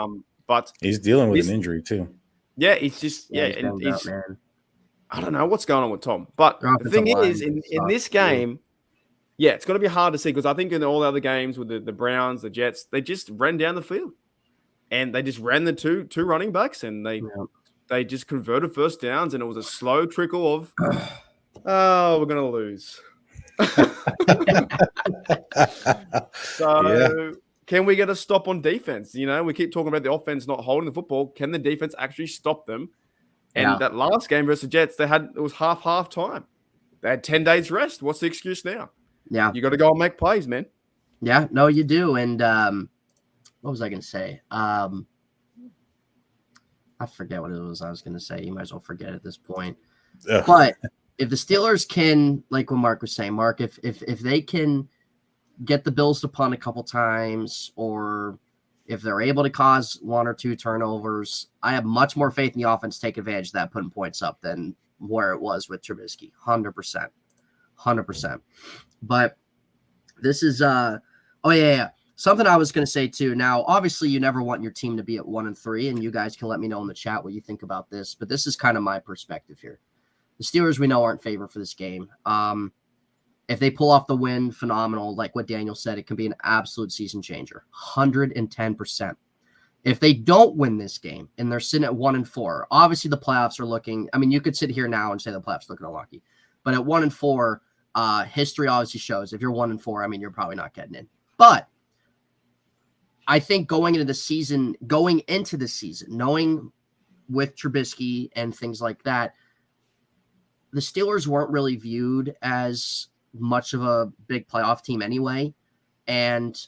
But he's dealing with an injury too. Yeah, he's just I don't know what's going on with Tom. But the thing is, in this game, it's going to be hard to see because I think in all the other games with the Browns, the Jets, they just ran down the field. And they just ran the two running backs, and they just converted first downs, and it was a slow trickle of, we're going to lose. Can we get a stop on defense? We keep talking about the offense not holding the football. Can the defense actually stop them? And that last game versus the Jets, it was half time. They had 10 days rest. What's the excuse now? Yeah. You got to go and make plays, man. Yeah, no, you do. And what was I going to say? I forget what it was I was going to say. You might as well forget at this point. Ugh. But if the Steelers can, like what Mark was saying, Mark, if they can get the Bills to punt a couple times, or if they're able to cause 1 or 2 turnovers, I have much more faith in the offense to take advantage of that, putting points up than where it was with Trubisky. 100%. But this is something I was going to say too. Now, obviously, you never want your team to be at 1-3, and you guys can let me know in the chat what you think about this. But this is kind of my perspective here. The Steelers, we know, aren't favored for this game. If they pull off the win, phenomenal. Like what Daniel said, it can be an absolute season changer. 110%. If they don't win this game and they're sitting at 1-4, obviously the playoffs are looking. I mean, you could sit here now and say the playoffs looking unlucky, but at 1-4, history obviously shows if you're 1-4, I mean, you're probably not getting in. But I think going into the season, knowing with Trubisky and things like that, the Steelers weren't really viewed as much of a big playoff team anyway. And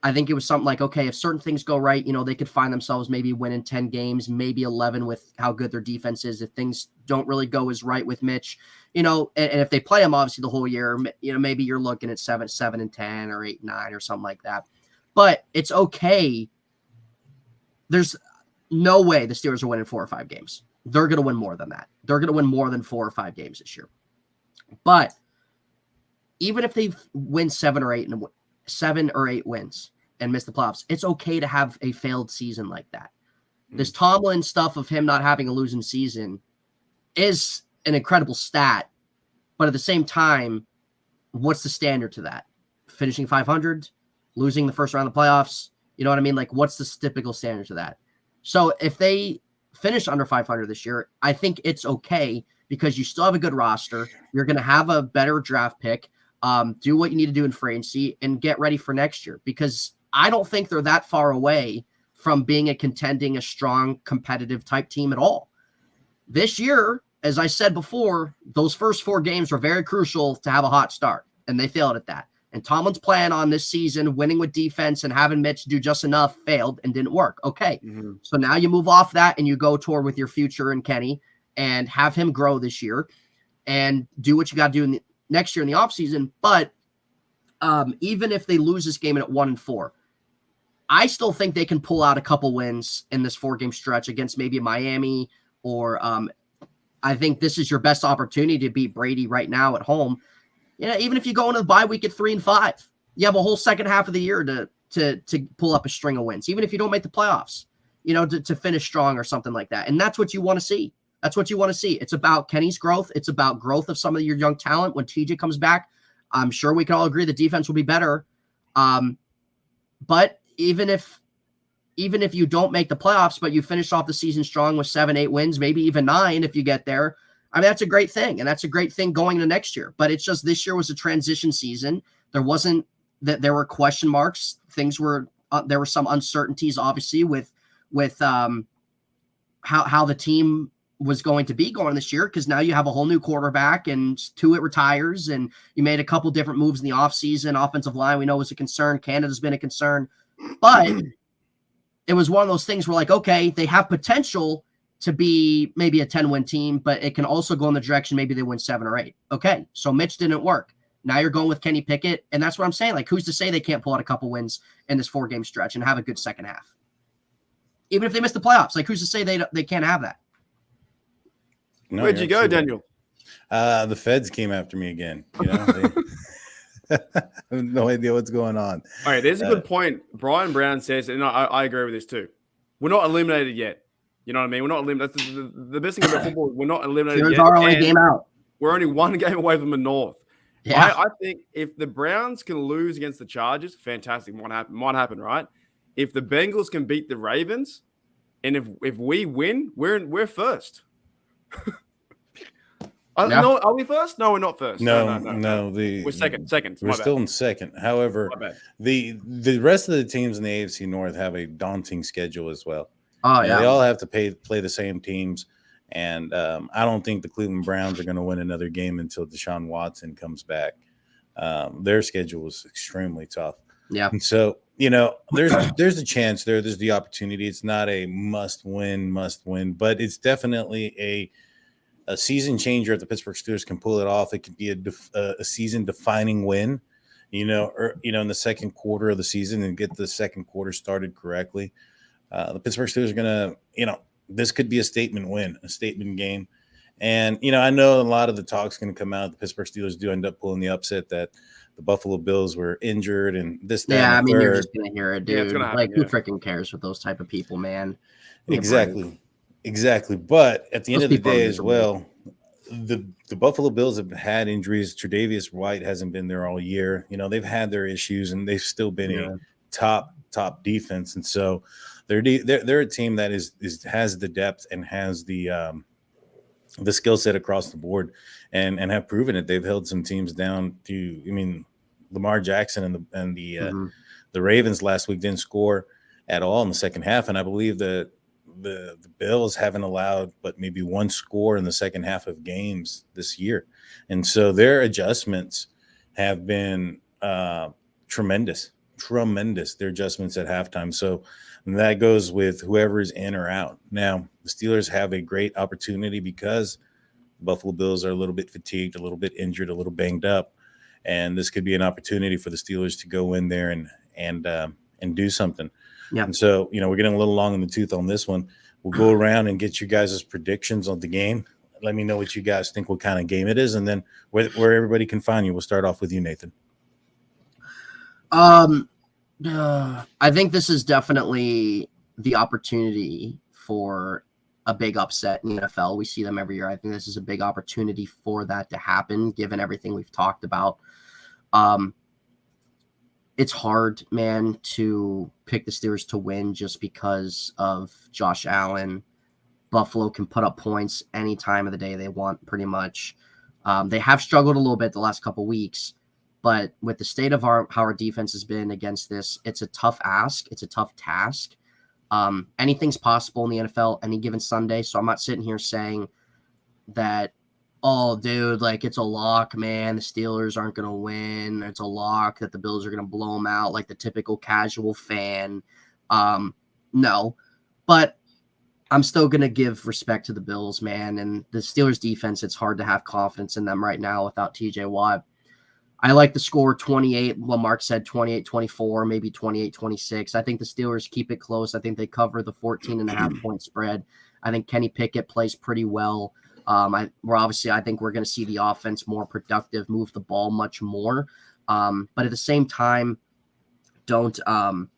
I think it was something like, okay, if certain things go right, they could find themselves maybe winning 10 games, maybe 11 with how good their defense is. If things don't really go as right with Mitch, and if they play him obviously the whole year, maybe you're looking at 7-10 or 8-9 or something like that. But it's okay. There's no way the Steelers are winning 4 or 5 games. They're going to win more than that. They're going to win more than 4 or 5 games this year. But even if they win 7 or 8 wins and miss the playoffs, it's okay to have a failed season like that. This Tomlin stuff of him not having a losing season is an incredible stat. But at the same time, what's the standard to that? Finishing 500, losing the first round of the playoffs. You know what I mean? Like, what's the typical standard to that? So if they finish under 500 this year, I think it's okay because you still have a good roster. You're going to have a better draft pick. Do what you need to do in free agency and get ready for next year, because I don't think they're that far away from being a strong, competitive type team at all. This year, as I said before, those first 4 games were very crucial to have a hot start, and they failed at that. And Tomlin's plan on this season, winning with defense and having Mitch do just enough, failed and didn't work. Okay, So now you move off that and you go toward with your future and Kenny and have him grow this year and do what you got to do next year in the offseason. But even if they lose this game at 1-4, I still think they can pull out a couple wins in this 4-game stretch against maybe Miami, or I think this is your best opportunity to beat Brady right now at home. Even if you go into the bye week at 3-5, you have a whole second half of the year to pull up a string of wins, even if you don't make the playoffs, to finish strong or something like that. And that's what you want to see. That's what you want to see. It's about Kenny's growth. It's about growth of some of your young talent. When TJ comes back, I'm sure we can all agree the defense will be better. But even if you don't make the playoffs, but you finish off the season strong with 7-8 wins, maybe even 9 if you get there, I mean, that's a great thing. And that's a great thing going into next year. But it's just this year was a transition season. There were question marks. There were some uncertainties, obviously, with how the team was going to be going this year, because now you have a whole new quarterback and Tuitt retires, and you made a couple different moves in the offseason. Offensive line, we know, was a concern. Canada's been a concern. But it was one of those things where, like, okay, they have potential to be maybe a 10-win team, but it can also go in the direction maybe they win 7 or 8. Okay, so Mitch didn't work. Now you're going with Kenny Pickett, and that's what I'm saying. Like, who's to say they can't pull out a couple wins in this 4-game stretch and have a good second half? Even if they miss the playoffs, like, who's to say they can't have that? No, Where'd you go, Daniel? The feds came after me again. I have no idea what's going on. All right, there's a good point. Brian Brown says, and I agree with this too. We're not eliminated yet. You know what I mean? We're not eliminated. That's the best thing about football. We're not eliminated yet. Our only game out. We're only 1 game away from the North. Yeah. I think if the Browns can lose against the Chargers, fantastic. Might happen, right? If the Bengals can beat the Ravens, and if we win, we're first. No, are we first? No, we're not first. No. We're second. We're still in second. However, the rest of the teams in the AFC North have a daunting schedule as well. Oh yeah, they all have to play the same teams, and I don't think the Cleveland Browns are going to win another game until Deshaun Watson comes back. Their schedule was extremely tough. Yeah. And so, there's a chance there. There's the opportunity. It's not a must win, but it's definitely a season changer if the Pittsburgh Steelers can pull it off. It could be a season defining win, in the second quarter of the season and get the second quarter started correctly. The Pittsburgh Steelers are going to, this could be a statement win, a statement game. And, I know a lot of the talk's going to come out. The Pittsburgh Steelers do end up pulling the upset that the Buffalo Bills were injured and this, that, Yeah, and I mean, you're third. just going to hear it, dude. Yeah, it's gonna happen, Who freaking cares with those type of people, man? Exactly. But at the end of the day as well, the Buffalo Bills have had injuries. Tre'Davious White hasn't been there all year. They've had their issues and they've still been a top defense. And so they're a team that has the depth and has the skill set across the board and have proven it. They've held some teams down to, Lamar Jackson and the Ravens last week didn't score at all in the second half. And I believe that the Bills haven't allowed but maybe one score in the second half of games this year. And so their adjustments have been tremendous, their adjustments at halftime. So that goes with whoever is in or out. Now, the Steelers have a great opportunity because the Buffalo Bills are a little bit fatigued, a little bit injured, a little banged up. And this could be an opportunity for the Steelers to go in there and do something. Yeah. And so, we're getting a little long in the tooth on this one. We'll go around and get you guys' predictions on the game. Let me know what you guys think, what kind of game it is, and then where everybody can find you. We'll start off with you, Nathan. I think this is definitely the opportunity for a big upset in the NFL. We see them every year. I think this is a big opportunity for that to happen, given everything we've talked about. It's hard, man, to pick the Steelers to win just because of Josh Allen. Buffalo can put up points any time of the day they want, pretty much. They have struggled a little bit the last couple weeks, but with the state of how our defense has been against this, it's a tough ask. It's a tough task. Anything's possible in the NFL any given Sunday. So I'm not sitting here saying that, oh, dude, like it's a lock, man. The Steelers aren't going to win. It's a lock that the Bills are going to blow them out like the typical casual fan. No, but I'm still going to give respect to the Bills, man. And the Steelers defense, it's hard to have confidence in them right now without TJ Watt. I like the score 28. Well, Mark said 28-24, maybe 28-26. I think the Steelers keep it close. I think they cover the 14.5 point spread. I think Kenny Pickett plays pretty well. I think we're going to see the offense more productive, move the ball much more. But at the same time, don't. And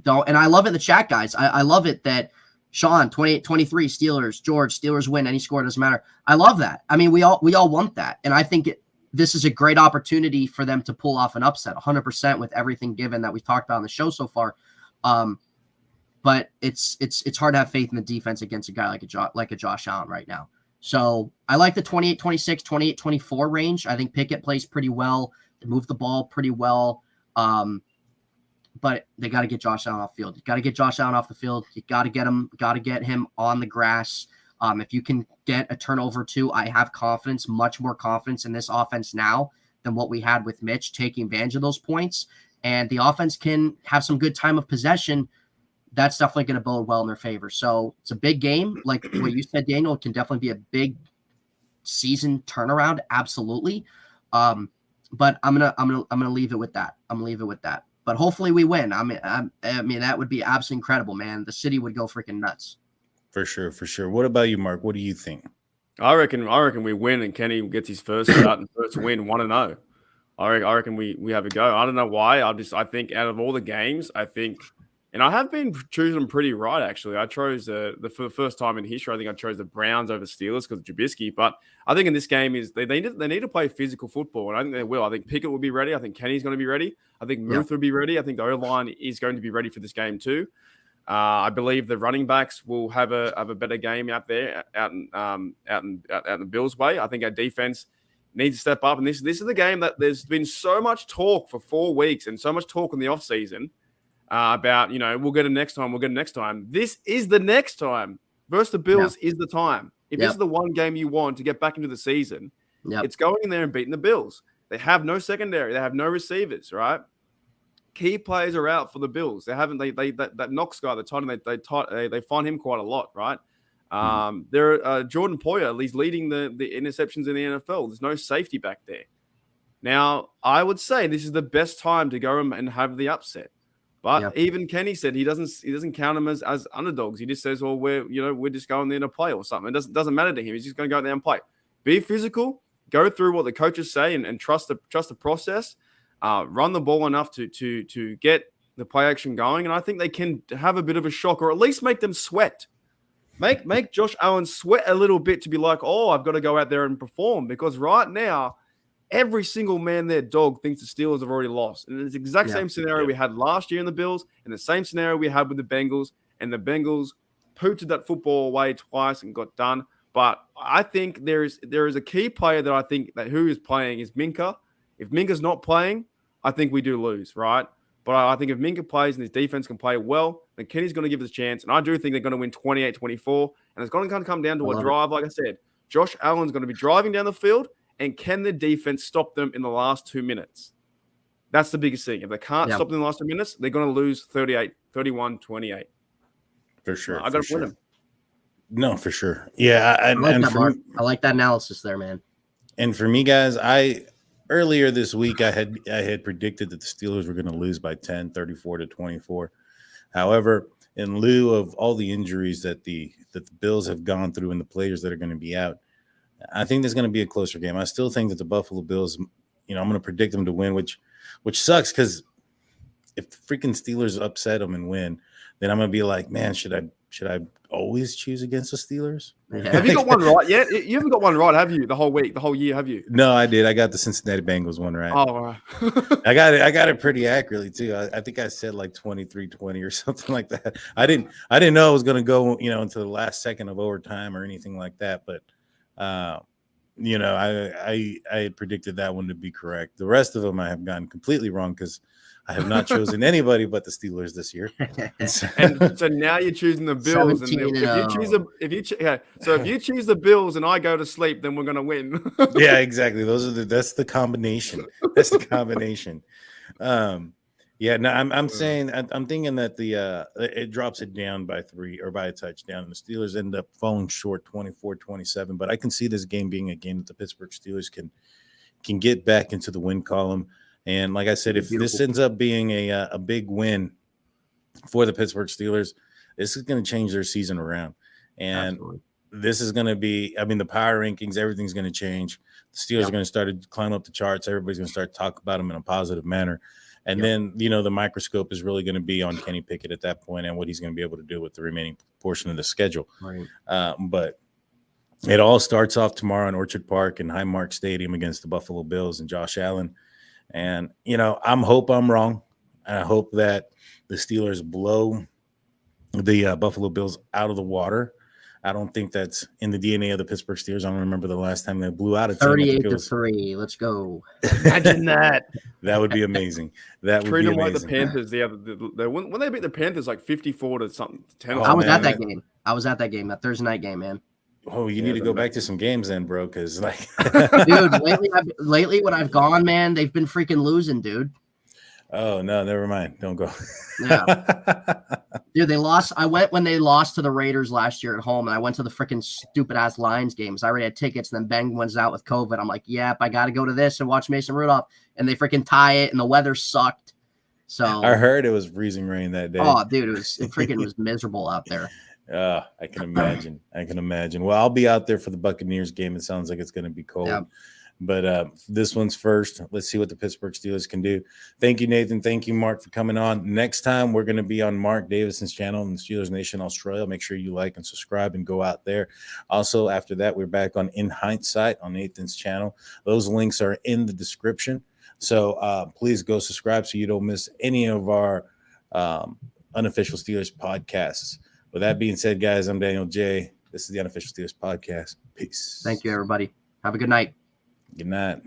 I love it in the chat, guys. I love it that Sean 28-23 Steelers, George Steelers win, any score doesn't matter. I love that. I mean, we all want that, and I think this is a great opportunity for them to pull off an upset, 100% with everything given that we've talked about on the show so far. But it's hard to have faith in the defense against a guy like a Josh Allen right now. So I like the 28-26, 28-24 range. I think Pickett plays pretty well. They move the ball pretty well. But they got to get Josh Allen off the field. You got to get Josh Allen off the field. You got to get him on the grass. If you can get a turnover too, I have much more confidence in this offense now than what we had with Mitch, taking advantage of those points. And the offense can have some good time of possession. That's definitely going to bode well in their favor. So it's a big game. Like what you said, Daniel, it can definitely be a big season turnaround. Absolutely. But I'm gonna leave it with that. But hopefully we win. I mean, that would be absolutely incredible, man. The city would go freaking nuts. For sure. What about you, Mark? What do you think? I reckon we win and Kenny gets his first start and first win 1-0. I reckon we have a go. I don't know why. I think out of all the games, and I have been choosing pretty right, actually. I chose for the first time in history, I think I chose the Browns over Steelers because of Trubisky. But I think in this game they need to play physical football, and I think they will. I think Pickett will be ready. I think Kenny's going to be ready. I think Muth will be ready. I think the O-line is going to be ready for this game too. I believe the running backs will have a better game out there, out in the Bills' way. I think our defense needs to step up, and this is the game that there's been so much talk for 4 weeks and so much talk in the offseason about, we'll get it next time. This is the next time. Versus the Bills is the time. If this is the one game you want to get back into the season, it's going in there and beating the Bills. They have no secondary. They have no receivers, right? Key players are out for the Bills. They haven't. That Knox guy, the tight end, they find him quite a lot, right? Jordan Poyer, he's leading the interceptions in the NFL. There's no safety back there. Now, I would say this is the best time to go and have the upset. But even Kenny said he doesn't count them as underdogs. He just says, well, we're just going there to play or something. It doesn't matter to him. He's just going to go there and play. Be physical, go through what the coaches say and trust the process. Run the ball enough to get the play action going. And I think they can have a bit of a shock, or at least make them sweat. Make Josh Allen sweat a little bit to be like, oh, I've got to go out there and perform. Because right now, every single man there, dog, thinks the Steelers have already lost. And it's the exact same scenario we had last year in the Bills, and the same scenario we had with the Bengals. And the Bengals pooted that football away twice and got done. But I think there is a key player that I think that who is playing is Minka. If Minka's not playing, I think we do lose, right? But I think if Minka plays and his defense can play well, then Kenny's going to give us a chance. And I do think they're going to win 28-24. And it's going to come down to a drive, like I said. Josh Allen's going to be driving down the field, and can the defense stop them in the last 2 minutes? That's the biggest thing. If they can't stop them in the last 2 minutes, they're going to lose 31-28. For sure. I got to win them. No, for sure. Yeah. I like that, Mark. I like that analysis there, man. And for me, guys, earlier this week, I had predicted that the Steelers were going to lose by 10, 34-24. However, in lieu of all the injuries that the Bills have gone through and the players that are going to be out, I think there's going to be a closer game. I still think that the Buffalo Bills, I'm going to predict them to win, which sucks because if the freaking Steelers upset them and win, then I'm going to be like, man, should I always choose against the Steelers? Yeah. Have you got one right yet? You haven't got one right, have you? The whole year, have you? No, I did. I got the Cincinnati Bengals one right. Oh, right. I got it pretty accurately too. I think I said like 23-20 or something like that. I didn't know it was going to go, into the last second of overtime or anything like that. But I had predicted that one to be correct. The rest of them I have gotten completely wrong because I have not chosen anybody but the Steelers this year. And so now you're choosing the Bills. And if you choose the Bills and I go to sleep, then we're going to win. Yeah, exactly. That's the combination. That's the combination. I'm thinking that it drops it down by 3 or by a touchdown, and the Steelers end up falling short 24-27. But I can see this game being a game that the Pittsburgh Steelers can get back into the win column. And like I said, if this ends up being a big win for the Pittsburgh Steelers, this is going to change their season around. And this is going to be, the power rankings, everything's going to change. The Steelers are going to start to climb up the charts. Everybody's going to start to talk about them in a positive manner. And then, the microscope is really going to be on Kenny Pickett at that point and what he's going to be able to do with the remaining portion of the schedule. Right. But it all starts off tomorrow in Orchard Park and Highmark Stadium against the Buffalo Bills and Josh Allen. And, I'm wrong. I hope that the Steelers blow the Buffalo Bills out of the water. I don't think that's in the DNA of the Pittsburgh Steelers. I don't remember the last time they blew out a team. 38-3. Let's go. Imagine that. That would be amazing. That would be amazing. Like the Panthers. When they beat the Panthers like 54 to something. 10 I was at that game. That Thursday night game, man. Oh, you need to go back to some games then, bro. Because dude, lately when I've gone, man, they've been freaking losing, dude. Oh no, never mind. Don't go. Yeah, dude, they lost. I went when they lost to the Raiders last year at home, and I went to the freaking stupid ass Lions games. I already had tickets, and then Ben went out with COVID. I'm like, yep, I got to go to this and watch Mason Rudolph, and they freaking tie it, and the weather sucked. So I heard it was freezing rain that day. Oh, dude, it freaking was miserable out there. I can imagine. Well, I'll be out there for the Buccaneers game. It sounds like it's going to be cold. Yep. But this one's first. Let's see what the Pittsburgh Steelers can do. Thank you, Nathan. Thank you, Mark, for coming on. Next time, we're going to be on Mark Davison's channel in Steelers Nation Australia. Make sure you like and subscribe and go out there. Also, after that, we're back on In Hindsight on Nathan's channel. Those links are in the description. So please go subscribe so you don't miss any of our unofficial Steelers podcasts. With that being said, guys, I'm Daniel J. This is the Unofficial Steelers Podcast. Peace. Thank you, everybody. Have a good night. Good night.